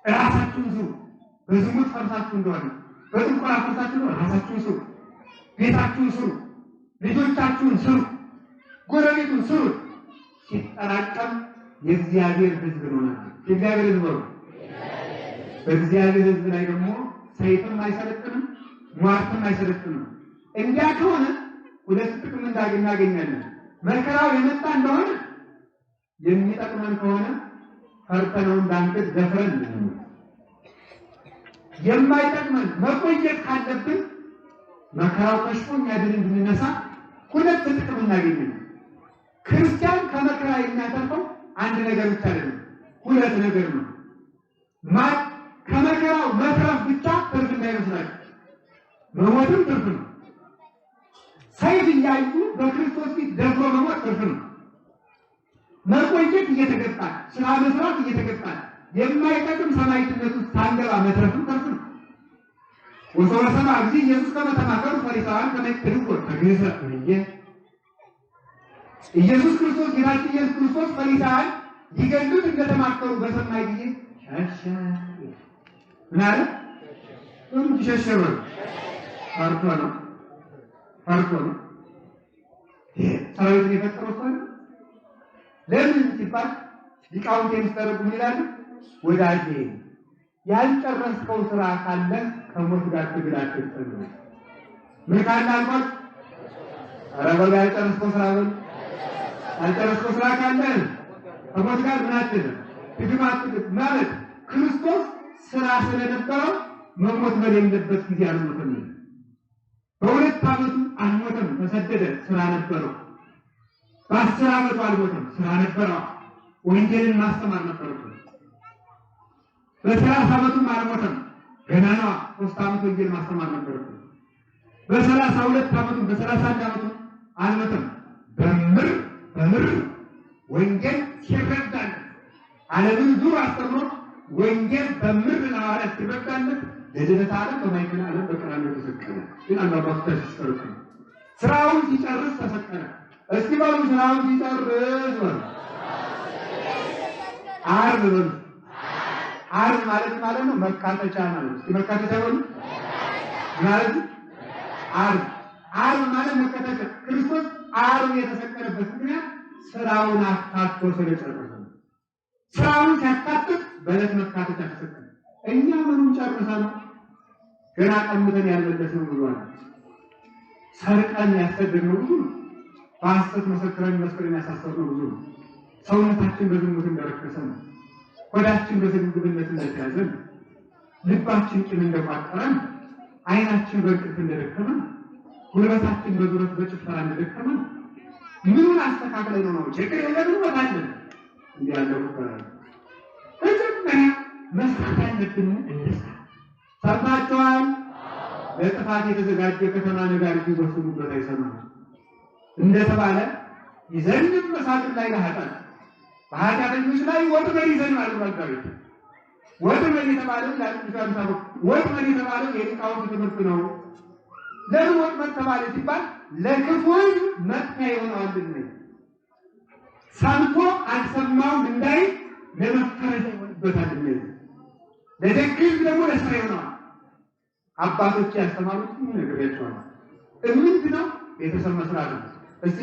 ራሳችሁን ስሩ። በዝሙት ፈርሳችሁ እንደሆነ በጥንቆላ ፈርሳችሁ እንደሆነ ራሳችሁን ስሩ። ቤታችሁን ስሩ። ልጆቻችሁን ስሩ። ጎረቤቱን ስሩ። ሲጠራቀም የእግዚአብሔር ሕዝብ ነው። የእግዚአብሔር ሕዝብ ነው። በእግዚአብሔር ሕዝብ ላይ ደግሞ ሰይፍም አይሰለጥንም፣ ሟርትም አይሰለጥንም። እንዲያ ከሆነ ሁለት ጥቅም እናገኛለን። መከራው የመጣ እንደሆነ የሚጠቅመን ከሆነ ፈርተነው እንዳንገድ ደፍረን ነው። የማይጠቅመን መቆየት ካለብን መከራው ከሽፎ እኛ ድል እንድንነሳ ሁለት ጥቅም እናገኛለን። ክርስቲያን ከመከራ የሚያተርፈው አንድ ነገር ብቻ አይደለም፣ ሁለት ነገር ነው። ከመከራው መትረፍ ብቻ ትርፍ እንዳይመስላችሁ፣ መሞትም ትርፍ ነው። ሰይፍ እያዩ በክርስቶስ ፊት ደፍሮ መሞት ትርፍ ነው። መቆየት እየተገጣ ስራ መስራት እየተገጣ የማይጠቅም ሰማዕትነት ውስጥ ሳንገባ መትረፍም ትርፍ ነው። ወሰወሰማ ጊዜ ኢየሱስ ከመተማከሩ ፈሪሳውያን ከመይክድዎ ተግዘ ብዬ ኢየሱስ ክርስቶስ ጌታችን ኢየሱስ ክርስቶስ ፈሪሳውያን ሊገሉት እንደተማከሩ በሰማይ ጊዜ ሸሸ። ምን አለ? ሸሸ ነው። ፈርቶ ነው። ሰራዊትን የፈጠረው ሰው ለምን ሲባል ሊቃውንት የሚስተረጉሙ ይላሉ፣ ወዳጄ ያልጨረስከው ስራ ካለ ከሞት ጋር ትግል አትጥል። ምን ካለ አልኳት? ኧረ በሉ ያልጨረስከው ስራ በሉ። ያልጨረስከው ስራ ካለ ከሞት ጋር ምን አትጥል፣ ትግል አትጥል ማለት ክርስቶስ ስራ ስለነበረው መሞት በሌለበት ጊዜ አልሞተም። በ2 ዓመቱ አልሞተም፣ ተሰደደ፣ ስራ ነበረው። በ10 ዓመቱ አልሞተም፣ ስራ ነበረው። ወንጌልን ማስተማር ነበረው። በ30 ዓመቱም አልሞተም፣ ገና ነው። 3 ዓመት ወንጌል ማስተማር ነበረው። በ32 ዓመቱ በ31 ዓመቱ አልሞተም፣ በምር በምር ወንጌል ሲረዳል ዓለምን ዙር አስተምሮ ወንጌል በምር ለሐዋርያት ሲረዳለት ለድነት ዓለም በማይከል ዓለም በቀራንዮ ተሰቀለ። ግን አንባባቶች ሲሰሩት ስራውን ሲጨርስ ተሰቀለ። እስኪ ባሉ ስራውን ሲጨርስ ዓርብ ነው። ዓርብ ማለት ነው መካተቻ ማለት ነው። እስኪ መካተቻ ነው ማለት ዓርብ ማለት መካተቻ። ክርስቶስ ዓርብ የተሰቀለበት ምክንያት ስራውን አካቶ ስለጨረሰ ነው። ስራውን ሲያካትት በዕለት መካተቻ ተሰቀለ። እኛ ምኑን ጨርሰን ገና ቀምተን ያልመለስነው ብዙ አለ። ሰርቀን ያሰደድነው ብዙ ነው። በሐሰት መሰክረን መስክረን ያሳሰርነው ብዙ ነው። ሰውነታችን በዝሙት እንደረከሰ ነው። ሆዳችን በስግብግብነት እንደተያዘ ነው። ልባችን ቂም እንደቋጠረ ነው። ዓይናችን በእንቅልፍ እንደደከመ ነው። ጉልበታችን በዙረት በጭፈራ እንደደከመ ነው። ምኑን አስተካክለን ነው ችግር የለንም ወታለን እንዲህ ያለው ይባላል። መጀመሪያ መስራት ያለብን እንስራ። ሰምታችኋል? ለጥፋት የተዘጋጀ ከተማ ነጋሪት ይወስኑበት አይሰማም እንደተባለ ይዘንም መሳጥን ላይ ለኃጢአት በኃጢአተኞች ላይ ወጥመድ ይዘናል። ባልጋሪት ወጥመድ የተባለው ለአንዱሳን ታቦት ወጥመድ የተባለው የሊቃውንት ትምህርት ነው። ለምን ወጥመድ ተባለ ሲባል ለክፉዎች መጥፊያ ይሆናልና ሰምቶ አልሰማውም እንዳይ ለመፈረጃ ይሆንበታልና ለደግ ደግሞ ለስራ ይሆናል። አባቶች ያስተማሩት ነግሬያቸዋለሁ። እምንት ነው ቤተሰብ መስራት ነው። እስቲ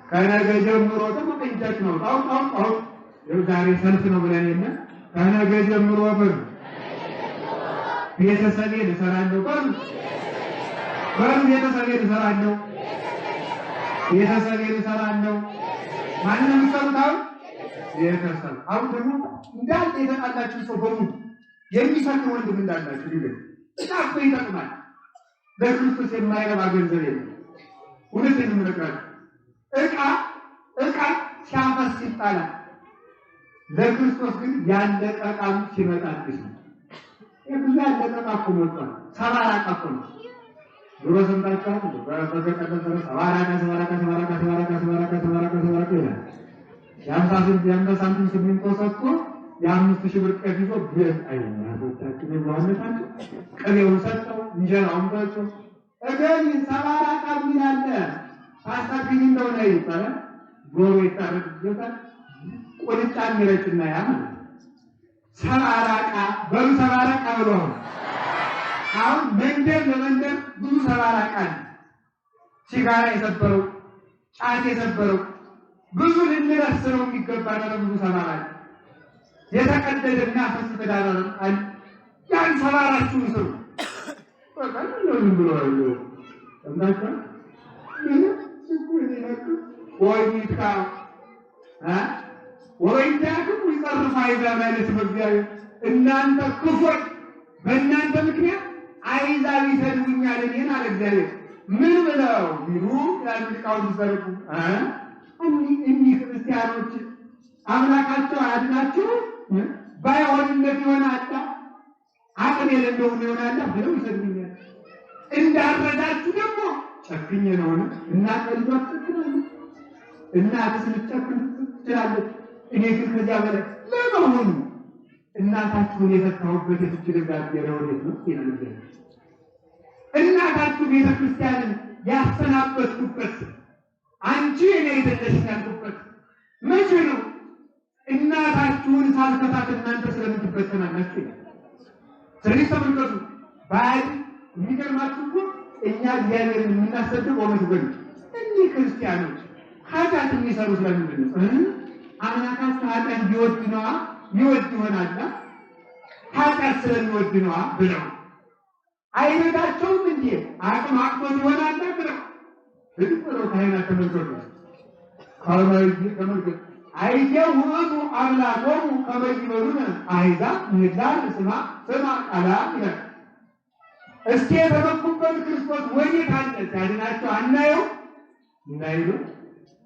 ከነገ ጀምሮ ደግሞ ቀንጃች ነው ታው ዛሬ ሰልፍ ነው ብለን የለ ከነገ ጀምሮ ቤተሰቤን እሰራለሁ ቤተሰቤን እሰራለሁ ማንን የምትሰሩት? ቤተሰብ። አሁን ደግሞ እንዳለ የተጣላችሁ ሰው በሙሉ የሚሰክር ወንድም እንዳላችሁ ይገኝ ጣፍ ይጠቅማል። ለክርስቶስ የማይረባ ገንዘብ የለም። እውነቴን ነው የምነግራችሁ። ዕቃ ሲያፈስ ይጣላል። ለክርስቶስ ግን ያለቀ ዕቃም ሲመጣ አዲስ ነው። ብዙ ያለቀ ዕቃ እኮ መጥቷል። ሰባራ ዕቃ እኮ ነው። ድሮ ሰምታችኋል? በተቀደም ሰባራ ይላል። የአምሳ ሳንቲም ስምንት ሰጥቶ የ5,000 ብር ቀፍ ይዞ ቤት አይናቶቻችን የዋነታቸው ቅቤውን ሰጠው እንጀራውን በልቶ እገኒ ሰባራ ዕቃ ሚላለ ታሳግኝ እንደሆነ ይባላል። ዶሮ ይታረድበታል። ቁልጫ ሚረጭና ያ ማለት ሰባራ ዕቃ በሉ ሰባራ ዕቃ ብሎ አሁን መንደር ለመንደር ብዙ ሰባራ ዕቃ ሲጋራ የሰበረው ጫት የሰበረው ብዙ ልንረስረው የሚገባ ነው። ብዙ ሰባራ የተቀደደና ፈስ ተዳራራ ያን ሰባራችሁን ስሩ። በቃ ነው ብሎ ነው እንታካ ወይታ ወይታኩም ይጸርፋ ይዛማለት በእግዚአብሔር እናንተ ክፉዎች በእናንተ ምክንያት አይዛብ ይሰድቡኛል እኔን አለ እግዚአብሔር። ምን ብለው ቢሉ ያሉ ሊቃውንት ሲሰሩት እኒህ ክርስቲያኖች አምላካቸው አያድናቸው ባይሆንነት ይሆናል አቅም የሌለው ይሆናል ብለው ይሰድቡኛል። እንዳረዳችሁ ደግሞ ጨክኜ ነው እና ቀልባችሁ ትችላለች እና ትስልጨክን ትችላለች። እኔ ግን ከዚያ በላይ ለመሆኑ እናታችሁን የፈታሁበት የትችል ጋር ነው ይላል። እናታችሁ ቤተ ክርስቲያንን ያሰናበትኩበት አንቺ እኔ አይደለሽ ያልኩበት መቼ ነው? እናታችሁን ሳልከታት እናንተ ስለምትበተናላችሁ። ስለዚህ ተመልከቱ። ባይ የሚገርማችሁ እኮ እኛ እግዚአብሔርን የምናሰድብ ሆነ ትገኙ እኒህ ክርስቲያኖች ኃጢአት የሚሰሩ ስለምንድን ነው? አምላካችሁ ኃጢአት ቢወድ ነዋ ይወድ ይሆናል ኃጢአት ስለሚወድ ነዋ ብለው አይነታቸውም እንዴ አቅም አቅቶት ይሆናል ብለው ብሎ ካህናት ተመልከቱ። ተመልከቱ አይየው ውእቱ አምላኮሙ ከመ ይበሉነ አሕዛብ ምህላን ስማ ቃላ ይላል። እስኪ የተመኩበት ክርስቶስ ወዴት አለ? ሲያድናቸው አናየው እንዳይሉ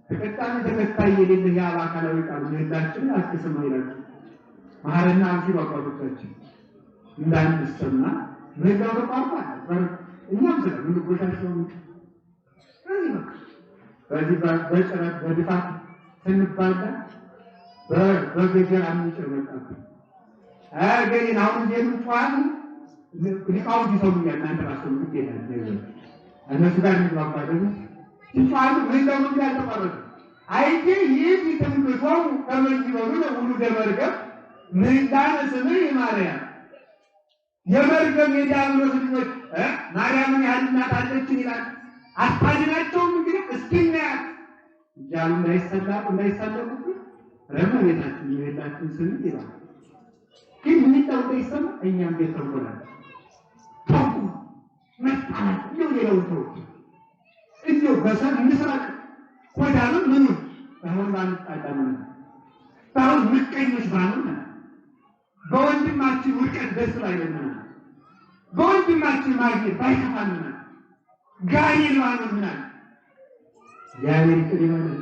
ተቀጣሚ ተከታይ የሌለ የአብ አካላዊ ቃል ምህላችን አትስማ ይላል። ማረና አንቺ ባባቶቻችን እንዳንሰማ ምህላው ተቋርጧል። እኛም ስለምንጎሻቸው በዚህ በጭረት በድፋት ስንባላ በገጀራ ምንጭር መጣ አገሬን አሁን የምንጫዋት ሊቃውንት ይሰሙኛል። እናንተ ራሱ ምትሄዳል እነሱ ጋር የሚባባሉ ሲጫዋቱ ምን ለምን ያልተቋረጠ አይቴ ይህ ተምክቶው ከመንጅበሩ ለሁሉ ደመርገብ ምንዳነ ስምህ ማርያም የመርገም የዲያብሎስ ልጆች ማርያምን ያህል እናት አለችን ይላል። አታድናቸውም እንግዲህ እስኪናያት እያሉ እንዳይሳለቁ ረመቤታችን የሌላችን ስም ይላል። ግን ምንጣው እንዳይሰማ እኛም ቤት ተንኮላል ታቁ መጣላት ነው የለው ሰው እዚሁ በሰም ምስራቅ ቆዳንም ምኑ አሁን ባንጣጣም ታውን ምቀኞች ባንሆን በወንድማችን ውድቀት ደስ ባይለና በወንድማችን ማግኘት ባይከፋልና ጋኔል ባንሆንና እግዚአብሔር ይቅር ይበለን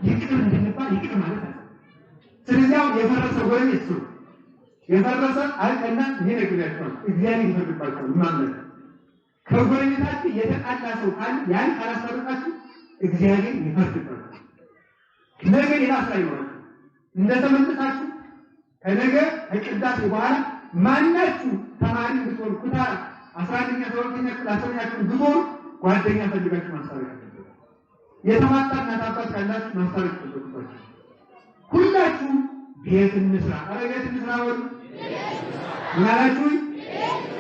ይቅር እንድንባል ይቅር ማለት ነው። ስለዚህ የፈረሰ ወይም እሱ የፈረሰ አይቀና ይነግራቸዋል። እግዚአብሔር ይፈርድባቸዋል። ማመን ከጎረቤታችን የተጣላ ሰው ካለ ያን ካላሰረቃችሁ እግዚአብሔር ይፈርድባቸዋል። ነገ ሌላ ስራ ይኖራል። እንደተመለሳችሁ ከነገ ከቅዳሴ በኋላ ማናችሁ ተማሪ ብትሆን ኩታ 11ኛ 12ኛ ክፍል 10ኛ ክፍል ብትሆን ጓደኛ ፈልጋችሁ ማስታረቅ አለበት። የተማታ እናት አባት ካላችሁ ማስታረቅ አለበት። ሁላችሁ ቤት እንስራ። አረ ቤት እንስራ ወል ምናላችሁ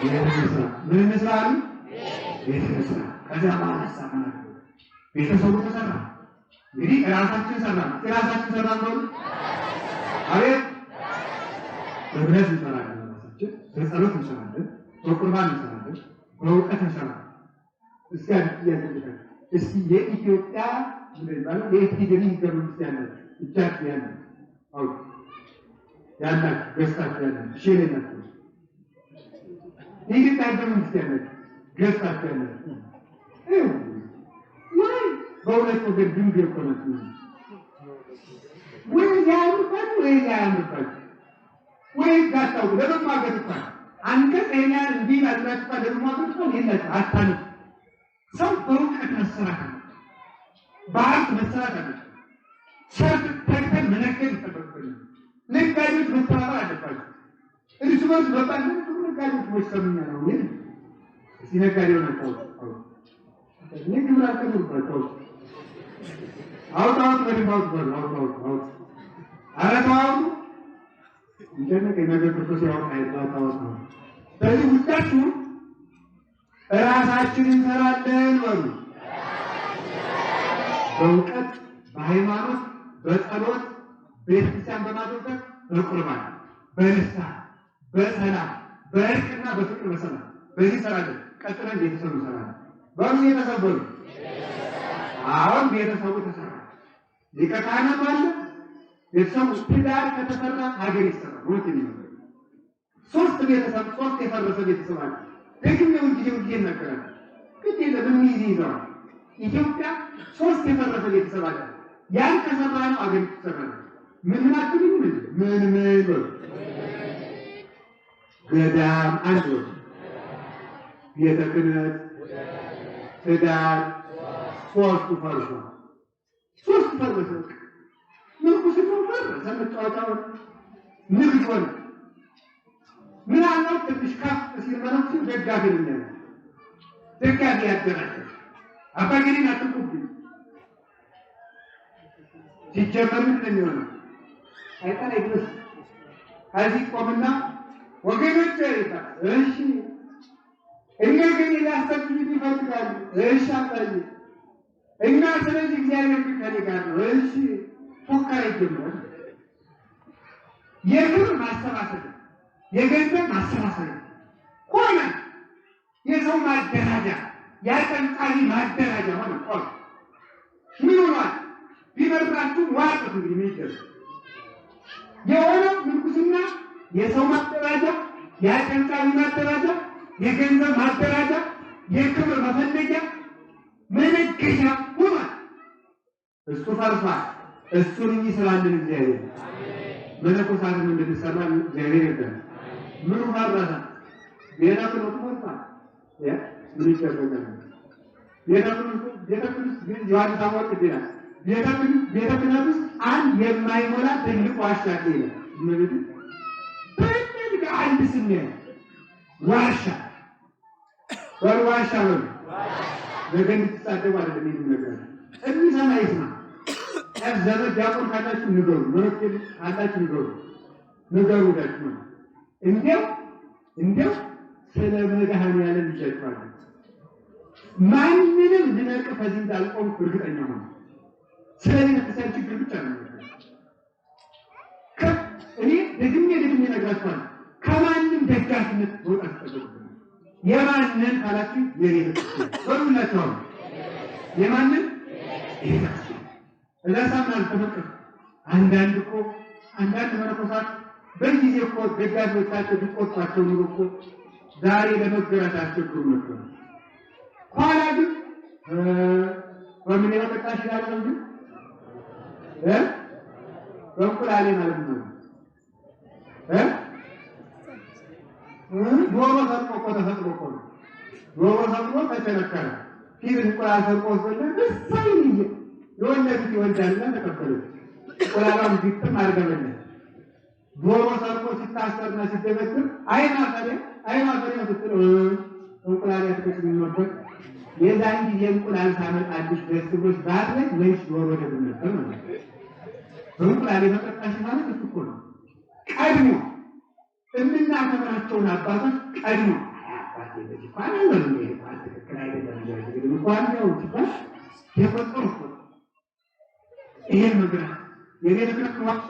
ቤት እንስራ። ምን እንስራ አሉ? ቤት እንስራ። ከዚያ በኋላ ሳማና ቤተሰቡ ተሰራ። እንግዲህ ራሳችን ሰራ ነው። አቤት በእምነት እንሰራለን። ራሳችን በጸሎት እንሰራለን፣ በቁርባን እንሰራለን፣ በእውቀት እንሰራለን። እስኪ ያንተልከ እስኪ የኢትዮጵያ ምንባል የኢትዮጵያ ገርምስ ያላችሁ እጃችሁ ያላችሁ አው ያላችሁ ገዝታችሁ ያላችሁ ሼሌናችሁ የኢትዮጵያ ገርምስ ያላችሁ ገዝታችሁ ያላችሁ ወይ በእውነት ወገን ድንግል ኮነቱ ወይ ያምጣት ወይ ያምጣት ወይ ጋታው ለማገት እንኳን አንቀጽ ይሄን እንዲህ አድራችሁ ለማገት ነው ይላችሁ አታኑ ሰው በእውቀት መሰራት ነው። በሀብት መሰራት አለ። ሰርት ተክተን መነገድ ይጠበቅብናል። ነጋዴዎች መተባበር አለባቸው። እርስ በርስ መባል ነጋዴዎች ወሰኑኛ ነው ይል ሲነጋዴው ነው ንግብር አልተኑባቸው አውጣው ወደማውት ነው አውጣው አረታው እንደነገ ነገር ክርስቶስ ያወጣ አይታወጣው በዚህ ውጣችሁ ራሳችንን እንሰራለን ወሉ በእውቀት በሃይማኖት በጸሎት ቤተክርስቲያን በማድረግ በቁርባን በንስሐ በሰላም በእርቅና በፍቅር በሰላም በዚህ ሰራለን። ቀጥለን ቤተሰቡ ሰራለን። በምን የተሰበሩ አሁን ቤተሰቡ ተሰራ። ሊቀ ካህናት አለ። ቤተሰቡ ትዳር ከተሰራ ሀገር ይሰራል። ወጥ ነው። ሶስት ቤተሰብ ሶስት የፈረሰ ቤተሰብ አለ። ደግሜ ወንጌል ይነገራል። ግን ለምን ይይዛል? ኢትዮጵያ ሶስት የፈረሰ ቤተሰብ አለ። ያን ከሰራ ነው ሀገር ይሰራል። ምን ማለት ነው? ምን ገዳም አንዱ ቤተ ክህነት ትዳር ሶስቱ ፈርሶ ንጉሥ ነው ፈረሰ። መጫወቻው ንግድ ሆነ። ምን አለው? ትንሽ ከፍ ሲል ማለት ደጋፊ ነው። ደጋፊ ያደረገ አባገሪና ተቆብ ሲጀመር ምን እንደሚሆነው አይታን አይደረስ ከዚህ ቆምና ወገኖች ይላል። እሺ እኛ ግን ያስተምሩ ይፈልጋሉ። እሺ አባዬ እና ስለዚህ እግዚአብሔር ከኔ ጋር ነው። እሺ ፎካሪ ይጀምራል። የግብር ማሰባሰብ የገንዘብ ማሰባሰብ ሆነ። የሰው ማደራጃ ያጠንቃሪ ማደራጃ ሆነ። ቆይ ምን ሆኗል? ቢመራችሁ ዋጥ እንግዲህ የሚደርስ የሆነ ምንኩስና የሰው ማደራጃ ያጠንቃሪ ማደራጃ የገንዘብ ማደራጃ የክብር መፈለጊያ መነገሻ ሆኗል። እሱ ፈርሷል። እሱን ይስራልን እግዚአብሔር። መነኮሳትን እንድንሰራ እግዚአብሔር ይርዳል። ምኑ ፈረሰ? ቤተ ክህነቱ ፈርሷል። ምን ይደረጋል? ቤተ ክህነቱ ግን ዮሐንስ አፈወርቅ ይላል ቤተ ክህነት ውስጥ አንድ የማይሞላ ትልቅ ዋሻ አለ። ማለት ትልቅ አንድ ስም ዋሻ ዋሻ ነው። ለገን ተሳደቡ አይደለም የሚነገር የሚሰማ ይስማ። ዘመድ ዲያቆን ካላችሁ ንገሩ፣ መረክል ካላችሁ ንገሩ ደግሞ እንዴው ስለ መድኃኔዓለም ይጀምራል። ማንንም ልነቅፍ ከዚህ እንዳልቆም እርግጠኛ ሆነ። ስለዚህ ተሰጭ ችግር ብቻ ነው። እኔ ደግሜ ነግራችኋለሁ። ከማንም ደጋፊነት ወጣት ተደረገ። የማንን ካላችሁ የቤተክርስቲያን ወሩላችሁ የማንን የቤተክርስቲያን እላሳምናል ተመከረ። አንዳንድ መነኮሳት በጊዜ እኮ ደጋፊዎቻቸው ቢቆጣቸው ኑሮ እኮ ዛሬ ለመገራት አስቸግሩ ነበር። ኋላ ግን በምን የመጣሽ ያለው ግን በእንቁላሌ ማለት ነው። ዶሮ ሰርቆ እኮ ተሰቅሎ እኮ ነው። ዶሮ ሰርቆ ተቸነከረ። ፊት እንቁላል ሰርቆ ወሰደ። እሰይ የወለዱት ይወልዳልና ተቀበለ። እንቁላሏን ቢጥም አድርገበለ። ዶሮ ሰርቆ ሲታሰርና ሲደበድብ አይናፈሪያ ስትል እንቁላል ያትከስም ነበር። የዛን ጊዜ እንቁላል ሳመጣልሽ ደስ ብሎሽ ባትለኝ ወይስ ዶሮ ወደ ነበር ማለት ነው። እንቁላል የመጠጣሽ ማለት እኮ ነው። ቀድሞ የምናከብራቸውን አባቶች ቀድሞ አባቴ ለዚህ ፋና ነው ትክክል አይደለም እንጂ እንኳን ነው ሲባል የቆጠሩ እኮ ይሄን ነገር የቤተ ክርስቲያን ዋሻ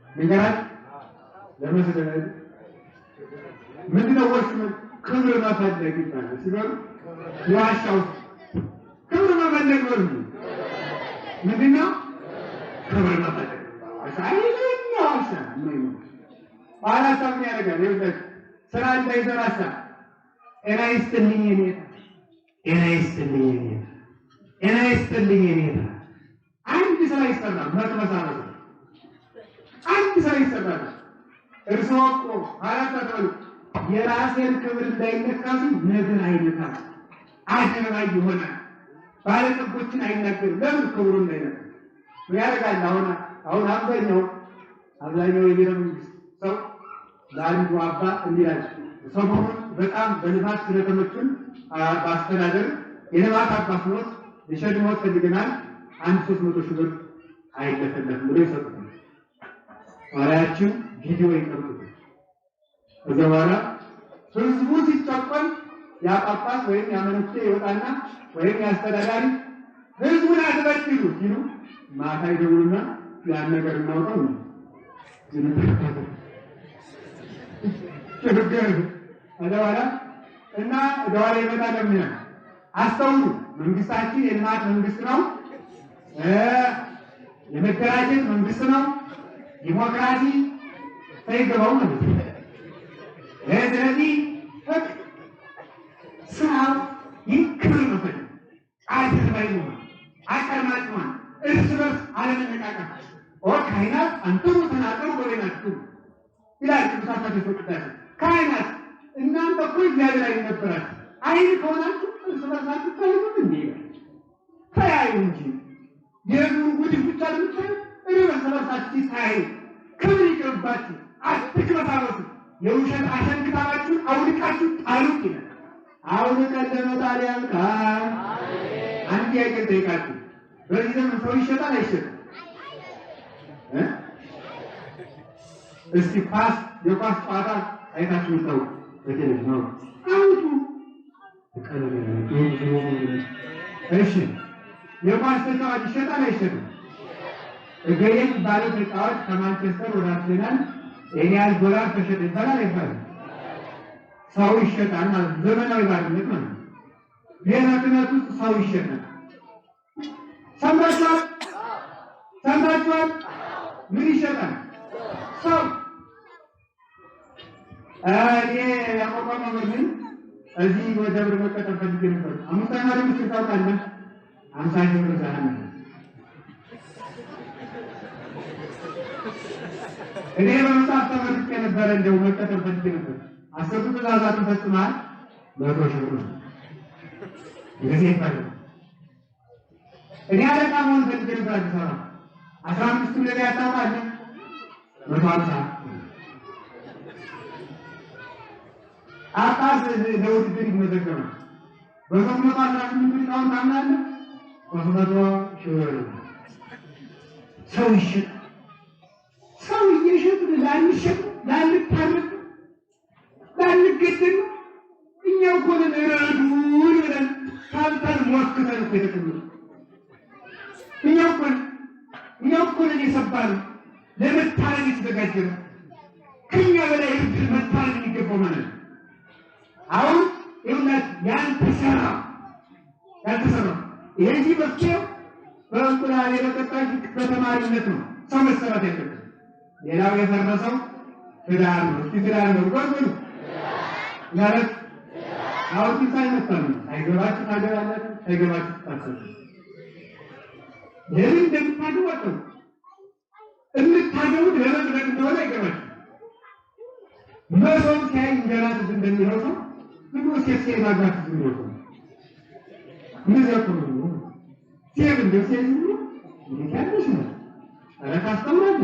ልንገራችሁ ለመስደድ ምንድነው ወርስ ክብር መፈለግ ይባላል። ሲባል የዋሻው ክብር መፈለግ ነው። ምንድነው ክብር መፈለግ? ዋሻ ነው። ባላሳም ያደርጋል። ይኸውልህ ስራ እንዳይሰራሳ ጤና ይስጥልኝ የኔታ አንድ ስራ ይሰራል። መጥመሳለሁ አንድ ስራ ይሰራል። እርስዎ እኮ አላሳተሉ የራሴን ክብር እንዳይነካሱ ነገር አይነካም። አደረባይ ይሆናል። ባለጠጎችን አይናገርም። ለምን ክብሩ እንዳይነካ ያደርጋል። አሁን አብዛኛው የቤተ መንግስት ሰው ለአንዱ አባ እንዲላል ሰሞኑን በጣም በልማት ስለተመቹን በአስተዳደር የልማት አባት ኖት የሸድሞት ፈልገናል 300 ሺህ ብር አይለፈለፍም ብሎ ይሰጡታል። ዋላያችን ቪዲዮ ይቀርጹት። ከዛ በኋላ ህዝቡ ሲጨቆን ያጳጳስ ወይም ያመነኩሴ ይወጣና ወይም ያስተዳዳሪ ህዝቡን አትበድሉ ሲሉ ማታ ይደውሉና ያን ነገር እናውጣው ነው ችግር አደዋላ እና ደዋላ ይመጣል። ለምን አስተውሉ። መንግስታችን የልማት መንግስት ነው። የመደራጀት መንግስት ነው። ዲሞክራሲ ሳይገባው ማለት ነው። ስለዚህ ስራው ይክብር መፈል አድርባይ ነው። አቀርማጭማን እርስ በርስ አለመነቃቃት ካህናት አንተሩ ተናገሩ በቤናችሁ ይላል ቅዱስ አባታችን ቅዱሳን ካህናት እናንተ እኮ እግዚአብሔር አይን ነበራችሁ። አይን ከሆናችሁ እርስ በርሳችሁ ታዩት እንዴ ታዩ እንጂ የዙር ጉድ ብቻ ልምታዩ እርስ በርሳችሁ ታዩ። ክብር ይቅርባችሁ፣ አትክበታበቱ። የውሸት አሸንክታባችሁን አውልቃችሁ ጣሉት ይላል። አውልቀን ለመጣል ያልቃል። አንድ ጥያቄ ጠይቃችሁ፣ በዚህ ዘመን ሰው ይሸጣል አይሸጥም? እስቲ የኳስ ጨዋታ አይታችሁ ነው በቴሌቪዥን ነው አውጡ እሺ የኳስ ተጫዋች ይሸጣል አይሸጥም? እገሌን ባለ ተጫዋች ከማንቸስተር ወደ አርሰናል ያህል ዶላር ተሸጠ ይባላል አይባልም? ሰው ይሸጣል ማለት ዘመናዊ ባርነት ማለት ነው። ቤተ ክህነት ውስጥ ሰው ይሸጣል። ሰምታችኋል? ምን ይሸጣል? ሰው እኔ ያቆቋም መምህር እዚህ ወደ ደብረ መቀጠል ፈልጌ ነበር። አምሳኛ ደግሞ ታውቃለህ? 50 ብር ዛሬ እኔ በመጽሐፍ ተመርቄ ነበር። እንደው መቀጠል ፈልጌ ነበር። 10 ትእዛዛት ፈጽመሃል 100 ሺህ ብር እንደዚህ ይባላል። እኔ አለቃ መሆን ፈልጌ ነበር አዲስ አበባ 15 ነገር ያታውቃል 150 አቃስ ለውድድር ይመዘገባል። በሰምነው 18 ሊቃውንት ታምናለህ? 300 ሺህ ብር ሰው ይሸጥ ሰው እየሸጥ ላንሸጥ ላንታረቅ ላንገደል እኛው እኮ ነን ረዱን ብለን ታንተን ሞክተን እኮ የተቀመጥነው እኛው እኮ ነን የሰባነው ለመታረቅ የተዘጋጀነው ከእኛ በላይ እድል መታረቅ የሚገባው ማለት ነው። አሁን ይሁንላት ያልተሰራ ይሄ መፍትሄው በእንቁላል የበቀጣች በተማሪነት ነው ሰው መሰራት ያለበት። ሌላው የፈረሰው ትዳር ነው። እስኪ ትዳር ነው ቆንጆ ማለት አውጥ ሳይመጣም አይገባችሁ ታገባላችሁ አይገባችሁ ታሰሩ ይሄን እንደምታገባው እንታገቡት ለመድረክ እንደሆነ አይገባችሁ መሶብ ሲያይ እንጀራ እንደሚለው ሰው ሁሉ ሴት ማግባት ዝምሮ ምዘቁ ሲያብ እንደዚህ ነው ይካለሽ ነው አረካስተውራለ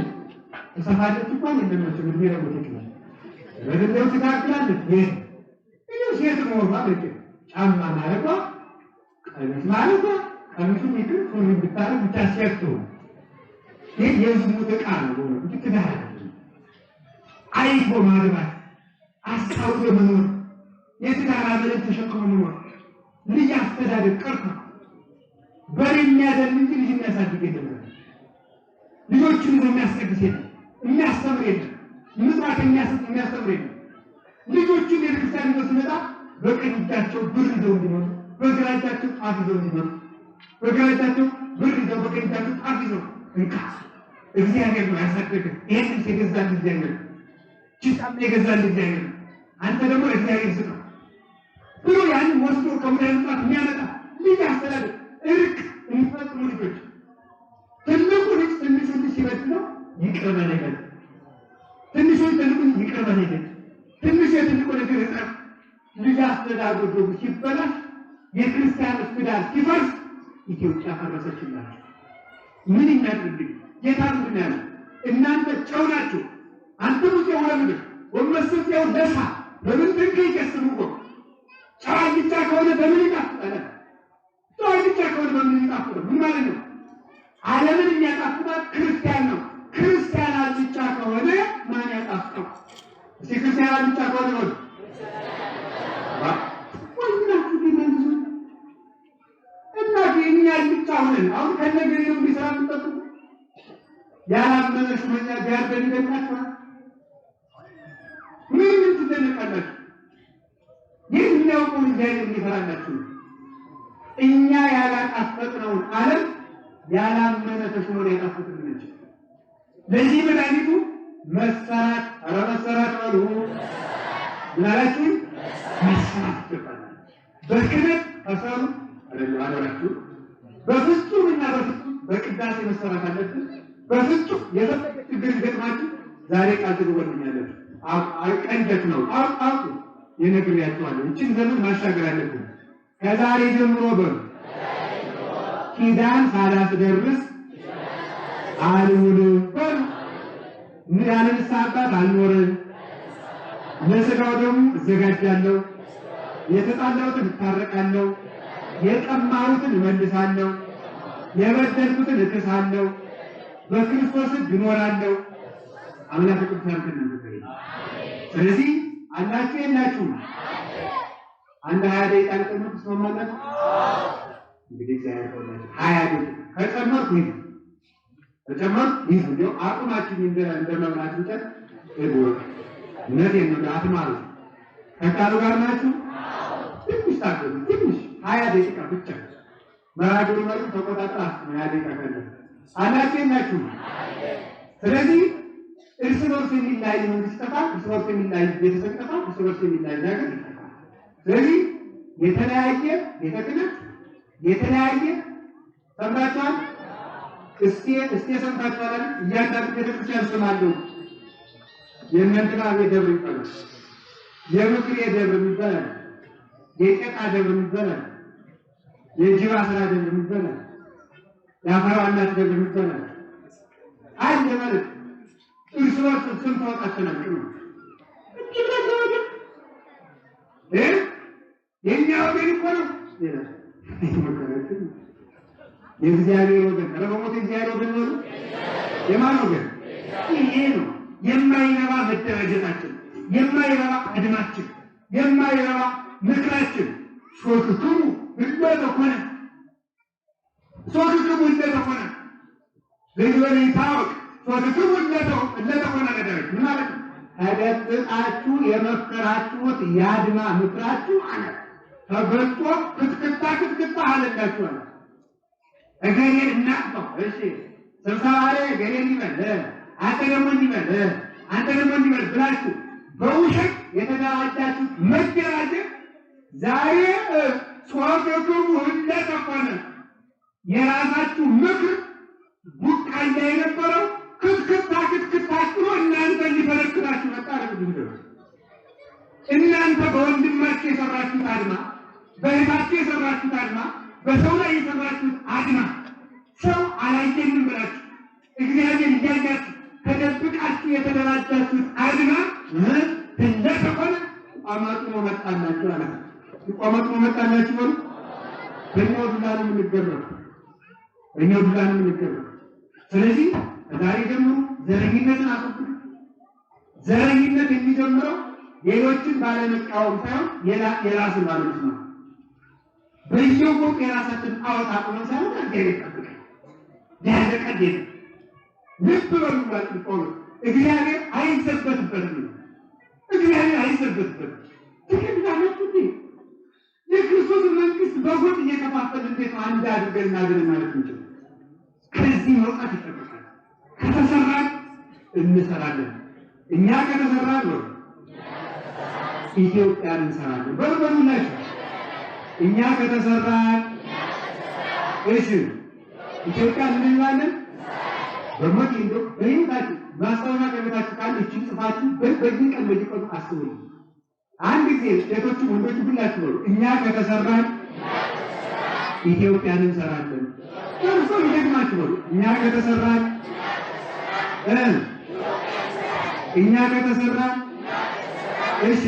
ተሰፋደት እንኳን እንደምትል ቢረው ትክክል በደንብ ትካክላለች ይሄ ሴት ነው ማለት ጫማ ማለት ቀሚስ ማለት ቀሚሱ ይክር ሁሉ ብታረ ብቻ ሲያክቱ ይሄ የዝሙት ዕቃ ነው ትክክል አይቶ ማግባት አስታውሶ መኖር የትዳር አመልን ተሸክሞ መኖር ልጅ አስተዳደግ ቀርቶ በሚያደርግ እንጂ ልጅ የሚያሳድግ የለም። ልጆችን የሚያስቀድስ የለም፣ የሚያስተምር የለም፣ ምጽዋት የሚያስተምር የለም። ልጆችን የቤተክርስቲያን ይዘው ሲመጣ በቀኝ እጃቸው ብር ይዘው እንዲመጡ፣ በግራ እጃቸው ጣፍ ይዘው እንዲመጡ፣ በግራ እጃቸው ብር ይዘው በቀኝ እጃቸው ጣፍ ይዘው እንካ እግዚአብሔር ነው ያሳደገ። ይሄን የገዛልህ እግዚአብሔር ጭጣም የገዛልህ እግዚአብሔር አንተ ደግሞ እግዚአብሔር ስጠው ብሎ ያን ወስዶ ከሙዳይ ምጣት የሚያመጣ ልጅ አስተዳደግ እርቅ የሚፈጽሙ ልጆች ትልቁ ልጅ ትንሹ ልጅ ሲበድለው ይቅር በለኝ ትንሹ ትልቁ ይቅር በለኝ ትንሹ የትልቁ ነገር እጠር ልጅ አስተዳደግ ሲበላሽ የክርስቲያን ትዳር ሲፈርስ ኢትዮጵያ ፈረሰችላችሁ። ምን እናድርግ? ጌታ ምንድን ነው ያለው? እናንተ ጨው ናችሁ። አንተ ሙሴ ወለምድ ወመስጥ ያው ደሳ በምን ትንከይ ከስሙቆ ጨው ብቻ ከሆነ በምን ይጣፍጣል? ጨው ብቻ ከሆነ በምን ይጣፍጣል? ምን ማለት ነው? ዓለምን የሚያጣፍጣት ክርስቲያን ነው። ክርስቲያን ብቻ ከሆነ ማን ያጣፍጣው? እስኪ ክርስቲያን ብቻ ከሆነ ነው እና የኛ ብቻ ሆነን አሁን ከነገር ነው ቢሰራ ተጠቁ ያላመነ ሹመኛ ጋር በሚደናቸው ምን ትደነቃላችሁ? የትኛው ቆን ጋር የሚፈራላችሁ? እኛ ያላጣፈጥነውን ዓለም ያላመነ ተሾሞ ያጣፈጥልን እንጂ ለዚህ መድኃኒቱ መሰራት አረመሰራት አሉ ምናላችሁ መሰራት ይባላል። በክነት ተሰሩ አረጋችሁ በፍጹም እና በፍጹም በቅዳሴ መሰራት አለብን። በፍጹም የፈለገ ችግር ገጥማችሁ ዛሬ ቃል ትገቡልኛላችሁ። ቀንጀት ነው አውቁ የነግሬያችኋለሁ። እቺን ዘመን ማሻገር አለብን። ከዛሬ ጀምሮ በሉ ኪዳን ሳላስደርስ አልውልም በሉ ያለን ሳባት አልኖርም። ለሥጋው ደግሞ እዘጋጃለሁ፣ የተጣላሁትን እታረቃለሁ፣ የቀማሁትን እመልሳለሁ፣ የበደልኩትን እክሳለሁ፣ በክርስቶስ እኖራለሁ። አምላክ ቅዱሳን ከነዚህ ስለዚህ አላችሁ የላችሁም? አንድ 20 ደቂቃ ልጨምር ትስማማላችሁ? እንግዲህ እግዚአብሔር ተወላችሁ 20 ደቂቃ ከጨመርኩ ይሄ ተጨመርኩ ይሄ ነው አቁማችሁ እንደመብላት እንጨት እጎር እነዚህ ነው አትማሩ። ከቃሉ ጋር ናችሁ? ትንሽ ታገሱ። ትንሽ 20 ደቂቃ ብቻ መራገሩ ማለት ተቆጣጣ 20 ደቂቃ ካለ አላችሁ የላችሁም? ስለዚህ እርስ በርስ የሚላይ መንግስት ጠፋ፣ እርስ በርስ የሚላይ ቤተሰብ ጠፋ፣ እርስ በርስ የሚላይ ነገር ጠፋ። ስለዚህ የተለያየ ቤተ ክህነት የተለያየ ሰምታችኋል። እስቲ ሰምታችኋል። እያንዳንዱ ቤተክርስቲያን ስም አለው። የእናንተና ደብር ይባላል፣ የምክሬ ደብር ይባላል፣ የቄጣ ደብር ይባላል፣ የጅባ ስራ ደብር ይባላል፣ ያፈራና ተደግምተና አንድ ማለት እርስ በርስ ስም ታወጣችናችሁ የኛ ወገን እኮ ነው የእግዚአብሔር ወገን ረበሞት እግዚአብሔር ወገን ነው የማን ወገን ይሄ ነው የማይረባ መደራጀታችን የማይረባ አድማችን የማይረባ ምክራችን ሶክክሙ እንደተኮነ ሶክክሙ እንደተኮነ ለይወሪ ታውቅ ሶክክሙ እንደተኮነ ነገር ማለት ነው ተደብቃችሁ የመከራችሁት ያድማ ምክራችሁ አለ ተገልጦ ክትክታ አለላችሁ አለ እገሌን እናጥፋው እሺ ስብሰባ ላይ እገሌን ይበል አንተ ደግሞ እንዲበል ብላችሁ በውሸት የተደራጃችሁ መደራጀት ዛሬ ሶክክሙ እንደተኮነ የራሳችሁ ምክር ቡቃያ የነበረው ክትክታችሁ እናንተ ሊፈለክላችሁ መጣ ለምንድነው እናንተ በወንድማችሁ የሰራችሁት አድማ በእህታችሁ የሰራችሁት አድማ በሰው ላይ የሰራችሁት አድማ ሰው አላየንም ብላችሁ እግዚአብሔር እያያችሁ ተደብቃችሁ የተደራጃችሁት አድማ እንደተኮነ ቆመጥኖ መጣላችሁ አለ ቆመጥኖ መጣላችሁ ነው በእኛው ዱላ ነው የምንገረው ስለዚህ ዛሬ ጀምሮ ዘረኝነትን አስወግዱ ዘረኝነት የሚጀምረው ሌሎችን ባለመቃወም ሳይሆን የራስን ባለመስማት በየወቅቱ የራሳችን አወጣ ቆመን ሳይሆን እግዚአብሔር ይጠብቃል ያደቀደ ልብ በሉላት ቆም እግዚአብሔር አይዘበትበትም ትክክላችሁ የክርስቶስ መንግስት በጎጥ እየከፋፈል እንዴት አንድ አድርገን እናገር ማለት እንችላለን ከዚህ መውጣት ይጠበቃል ከተሰራን እንሰራለን እኛ ከተሰራን ነው ኢትዮጵያን እንሰራለን በርበሩላችሁ እኛ ከተሰራን እሺ ኢትዮጵያን እንላለን በሞት እንደው በይታችሁ ማስተዋወቂያ ከቤታችሁ ካለ እቺ ጽፋችሁ በዚህ ቀን በየቀኑ አስቡ አንድ ጊዜ ሴቶች ወንዶች ሁላችሁ ነው እኛ ከተሰራን ኢትዮጵያን እንሰራለን እርሱ ይደግማችሁ ነው እኛ ከተሰራን እሺ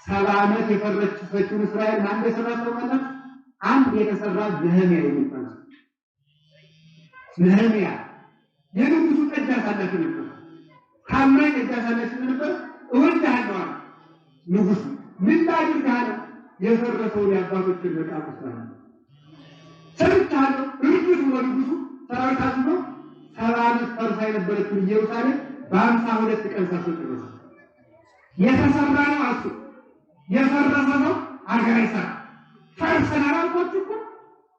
70 ዓመት የፈረሰችውን እስራኤል ማን እንደሰራው ማለት አንድ የተሰራ ነህምያ የሚባል ነህምያ የንጉሱ ጠጅ አሳላፊ ነበር ካማይ ጠጅ አሳላፊ ነበር እወዳለሁ ንጉሱ ምን ታድርጋለ የፈረሰው የአባቶችን መቃብር ሰርቻለሁ እርግጥ ነው ንጉሱ ሰራዊታችሁ ነው 70 ዓመት ፈርሳ የነበረችው ኢየሩሳሌም በ52 ቀን ሰርተው የተሰራ ነው አሱ የፈረሰ ነው አገር አይሰራ ፈርሰናል አልኳችሁ እኮ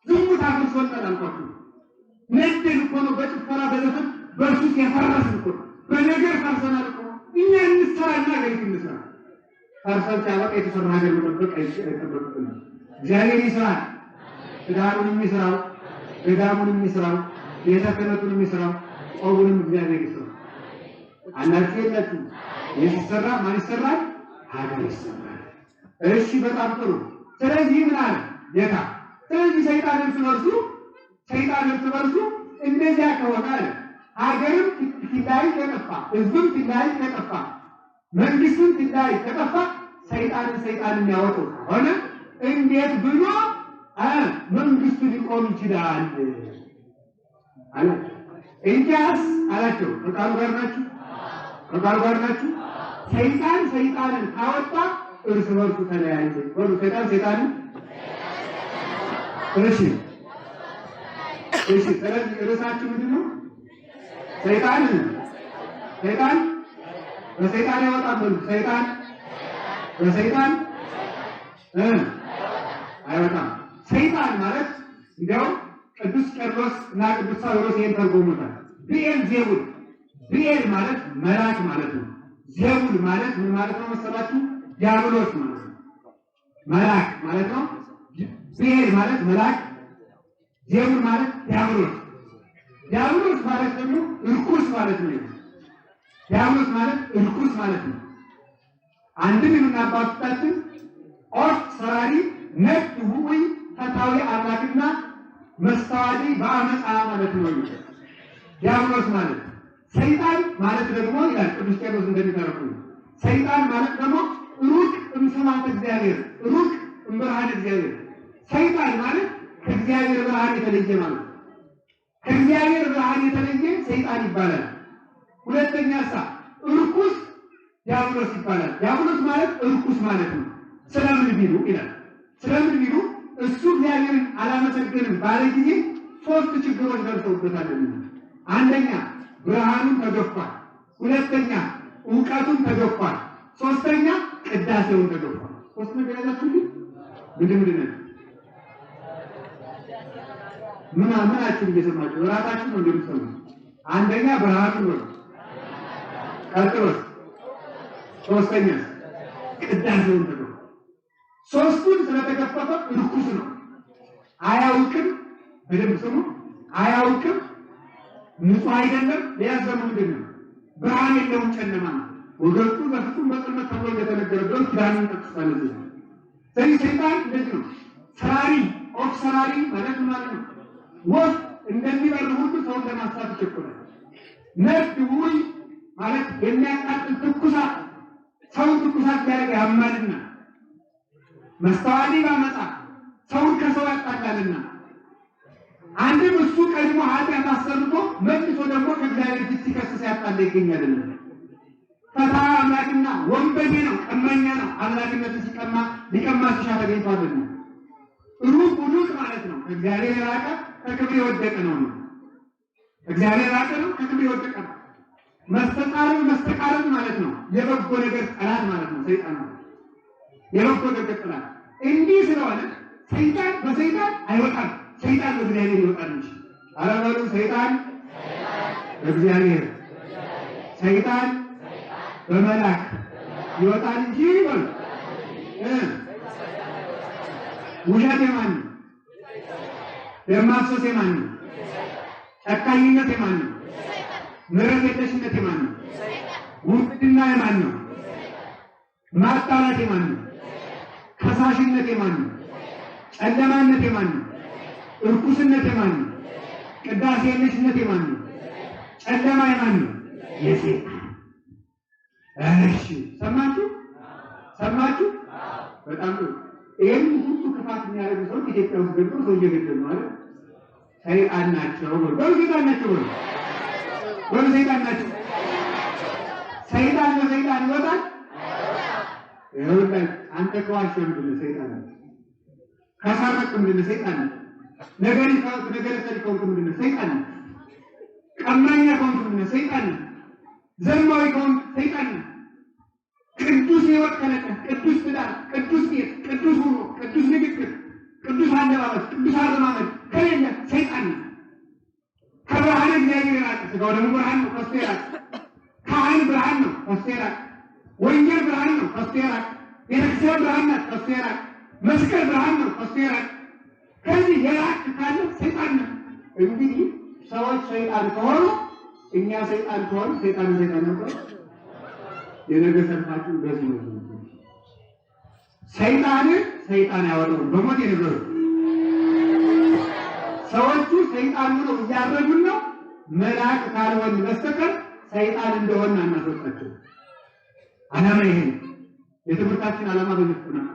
ዝሙት አፍርሶናል አልኳችሁ ነጥል እኮ ነው በጭፈራ በዘፈን በሱስ የፈረስን እኮ በነገር ፈርሰናል እኮ እኛ እንሰራና ገይት እንሰራ ፈርሰን ሲያበቃ የተሰራ ሀገር መጠበቅ አይጠበቅም እግዚአብሔር ይስራል ትዳሩን የሚሰራው ገዳሙን የሚሰራው ቤተክህነቱን የሚሰራው ጾሙንም እግዚአብሔር ይስራል አላችሁ የላችሁ ይሰራ ማን ይሰራል ሀገር ይሰራል እሺ በጣም ጥሩ ስለዚህ ምን አለ ጌታ ስለዚህ ሰይጣን እርስ በርሱ እንደዚያ ከሆነ ሀገርም ትላይ ከጠፋ ህዝብም ትላይ ከጠፋ መንግስትም ትላይ ከጠፋ ሰይጣን የሚያወጣው ሆነ እንዴት ብሎ መንግስቱ ሊቆም ይችላል አለ እንጃስ አላቸው ከቃሉ ጋር ናችሁ ሰይጣንን ካወጣ እርስ በርሱ ተለያየ ወሩ ሰይጣንን እሺ ስለዚህ ርዕሳችን ምንድነው ሰይጣን በሰይጣን ያወጣል ሰይጣን በሰይጣን አይወጣም ሰይጣን ማለት እንዲያው ቅዱስ ቄርሎስ እና ቅዱስ ሳዊሮስ ይሄን ተርጉሞታል ብኤል ማለት መልአክ ማለት ነው ዜቡል ማለት ምን ማለት ነው መሰላችሁ ዲያብሎስ ማለት ነው መልአክ ማለት ነው ብኤል ማለት መልአክ ዜቡል ማለት ዲያብሎስ ማለት ደግሞ እርኩስ ማለት ነው ዲያብሎስ ማለት እርኩስ ማለት ነው አንድም የምናባታችን ኦርት ሰራሪ ነጥቡ ወይ ፈታዊ አምላክና መስተዋዲ በአመፃ ማለት ነው። ዲያብሎስ ማለት ሰይጣን ማለት ደግሞ ይላል ቅዱስ ቄርሎስ እንደሚተረኩ ሰይጣን ማለት ደግሞ ሩቅ እምስማት እግዚአብሔር ሩቅ እምብርሃን እግዚአብሔር ሰይጣን ማለት ከእግዚአብሔር ብርሃን የተለየ ማለት ከእግዚአብሔር ብርሃን የተለየ ሰይጣን ይባላል። ሁለተኛ ርኩስ ዲያብሎስ ይባላል። ዲያብሎስ ማለት ርኩስ ማለት ነው። ስለምን ቢሉ ይላል ስለምን ቢሉ እሱ እግዚአብሔርን አላመሰገንም ባለ ጊዜ ሶስት ችግሮች ደርሰውበታል። አንደኛ ብርሃኑን ተገፏል፣ ሁለተኛ ዕውቀቱን ተገፏል፣ ሶስተኛ ቅዳሴውን ተገፏል። ሶስት ነገር ያላችሁ ምንድን ነው? ምናችሁ እየሰማችሁ ራሳችሁ ነው እንደምትሰሙ። አንደኛ ብርሃኑን ነው፣ ቀጥሎስ ሶስተኛ ቅዳሴውን ተገፏል። ሶስቱን ስለተከፈተ ርኩስ ነው። አያውቅም፣ በደንብ ስሙ፣ አያውቅም፣ ንጹህ አይደለም። ሊያዘሙ ምንድን ነው? ብርሃን የለውም፣ ጨለማ ነው። ወገጡ በፍጹም በጽልመት ተብሎ እንደተነገረበት ኪዳንን ጠቅሷል። ስለዚህ ሰይጣን እንደዚህ ነው። ሰራሪ ኦፍ ሰራሪ ማለት ነው። ወፍ እንደሚበር ሁሉ ሰውን ለማሳት ይቸኩላል። ነድ ውይ ማለት የሚያቃጥል ትኩሳት ሰውን ትኩሳት ያደርግ ያማልና መስተዋዲ በአመፃ ሰውን ከሰው ያጣላልና አንድም እሱ ቀድሞ ኃጢአት አሰርቶ መልሶ ደግሞ ከእግዚአብሔር ፊት ሲከስስ ያጣላ ይገኛልና ፈታ አምላክና ወንበዴ ነው፣ ቀማኛ ነው። አምላክነትን ሲቀማ ሊቀማ ሲሻ ተገኝቷልና ሩቅ ማለት ነው። ከእግዚአብሔር የራቀ ከክብር የወደቀ ነው። እግዚአብሔር የራቀ ነው፣ ከክብር የወደቀ ነው። መስተቃረብ ማለት ነው። የበጎ ነገር ጠላት ማለት ነው። ሰይጣን ነው የበጎ ነገር ጠላት። እንዲህ ስለሆነ ሰይጣን በሰይጣን አይወጣም፣ ሰይጣን በእግዚአብሔር ይወጣል እንጂ። አረበሉ ሰይጣን በእግዚአብሔር ሰይጣን በመላክ ይወጣል እንጂ ይበሉ። ውሸት የማን ነው? ደም ማፍሰስ የማን ነው? ጨካኝነት የማን ነው? ምሕረት የለሽነት የማን ነው? ውንብድና የማን ነው? ማጣላት የማን ነው? ከሳሽነት የማን ነው? ጨለማነት የማን ነው? እርኩስነት የማን ነው? ቅዳሴ የለሽነት የማን ነው? ጨለማ የማን ነው? የሰይጣን። እሺ ሰማችሁ? በጣም ጥሩ። ይህን ሁሉ ክፋት የሚያደርጉ ሰዎች ኢትዮጵያ ውስጥ ገብተው ሰው እየገደሉ ማለት ሰይጣን ናቸው። ሰይጣን ናቸው። ሰይጣን በሰይጣን ይወጣል። ይኸውልህ አንተ ከዋሸህ ምንድን ነው? ሰይጣን ነው። ከሰረቅህ ምንድን ነው? ሰይጣን ነው። ነገረ ሰሪ ከሆንክ ምንድን ነው? ሰይጣን ነው። ቀማኛ ከሆንክ ምንድን ነው? ሰይጣን ነው። ዘማዊ ከሆንክ ሰይጣን ነው። ቅዱስ ሕይወት ከለቀህ፣ ቅዱስ ትዳር፣ ቅዱስ ቤት፣ ቅዱስ ውሎ፣ ቅዱስ ንግግር፣ ቅዱስ አለባበስ፣ ቅዱስ አረማመድ ከሌለ ሰይጣን ነው። ከብርሃን እግዚአብሔር የራቀ ሥጋው ደግሞ ብርሃን ነው፣ ከሱ የራቀ ካህን ብርሃን ነው፣ ከሱ የራቀ ወንጌል ብርሃን ነው፣ ከሱ የራቀ ቤተክርስቲያን ብርሃን ናት፣ ከሱ የራቀ መስቀል ብርሃን ነው፣ ከሱ የራቀ ከዚህ የራቅ ካለ ሰይጣን ነው። እንግዲህ ሰዎች ሰይጣን ከሆኑ እኛ ሰይጣን ከሆኑ ሰይጣን ነበር። የነገ ሰልፋችሁ በዚህ ነው። ሰይጣን ያወጣው በሞት የነበሩ ሰዎቹ ሰይጣን ነው እያረዱን ነው። መልአክ ካልሆን በስተቀር ሰይጣን እንደሆነ እናስወጣቸው። ዓላማ ይሄ ነው። የትምህርታችን ዓላማ በዚህ ነው።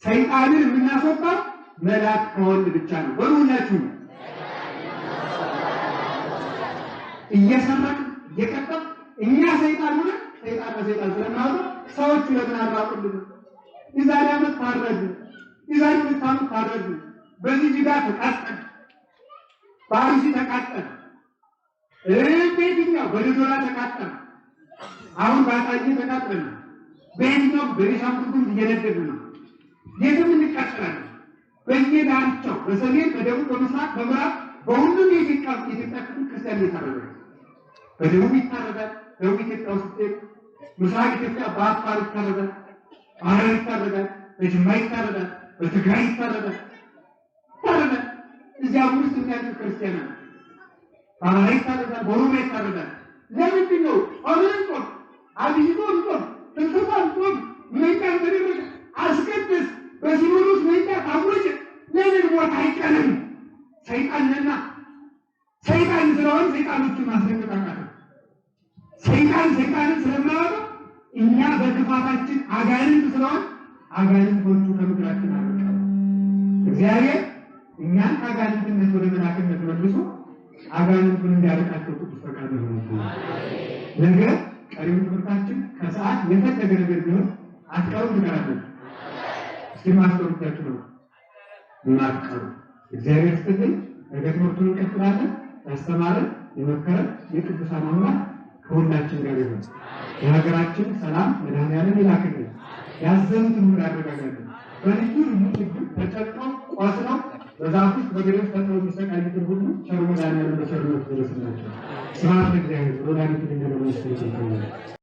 ሰይጣንን የምናስወጣው መልአክ ከሆን ብቻ ነው። ወሩላችሁ እየሰራን እየቀጠል እኛ ሰይጣን ሆነ ሰይጣን በሰይጣን ስለማወጣ ሰዎቹ ለምን አራቁልን? የዛሬ ዓመት ታረዱ፣ የዛሬ 2 ዓመት ታረዱ። በዚህ ጅጋ ተቃጠል፣ በአርሲ ተቃጠል፣ በየትኛው በዶዶላ ተቃጠል፣ አሁን በአጣዬ ተቃጠል፣ በየትኛው በቤኒሻንጉል እየነደድን ነው። የትም እንቃጠላለን። በየዳርቻው በሰሜን በደቡብ በምስራቅ በምዕራብ በሁሉም የኢትዮጵያ ክፍል ክርስቲያን እየታረደ ነው። በደቡብ ይታረዳል። ደቡብ ኢትዮጵያ ውስጥ ምስራቅ ኢትዮጵያ በአፋር ይታረዳል፣ በሐረር ይታረዳል፣ በጅማ ይታረዳል፣ በትግራይ ይታረዳል። እዚያ ውስጥ የሚያሉ ክርስቲያናት በአማራ ይታረዳል፣ በኦሮሚያ ይታረዳል። ለምንድን ነው? ኦሮሚያ አብይቶ ጦር ተንተሳን ጦር መንቃን ተደረገ አስቀድስ በሲኖዶስ መንቃ ታውጅ ለምን ሞት አይቀርም? ማስጠንቀቅ ሰይጣንን ስለማያወጣ እኛ በክፋታችን አጋንንት ስለሆን አጋንንቶቹ ከምክራችን አርቀው እግዚአብሔር እኛን ከአጋንንትነት ወደ መላክነት መልሶ አጋንንቱን እንዲያርቃቸው ቅዱስ ፈቃዱ ይሁን። ነገ ቀሪውን ትምህርታችን ከሰዓት የፈለገ ነገር ቢሆን አትቀሩም ትቀራለች። እስኪ ማስተውላችሁ ነው ማቀሩ እግዚአብሔር ስትል ነገ ትምህርቱን እንቀጥላለን። ያስተማረን የመከረን የቅዱሳን አምላክ ከሁላችን ጋር ይሁን። የሀገራችን ሰላም መድኃኔዓለም ይላክልን። ያዘኑትን ሁሉ ያረጋጋልን። በልዩ ልዩ ችግር ተጨንቀው ቆስለው በዛፍ ውስጥ በገደል ተጥለው የሚሰቃዩትን ሁሉ ቸር መድኃኔዓለም በቸርነቱ ይድረስላቸው። ስብሐት ለእግዚአብሔር ወላዲቱ ድንግል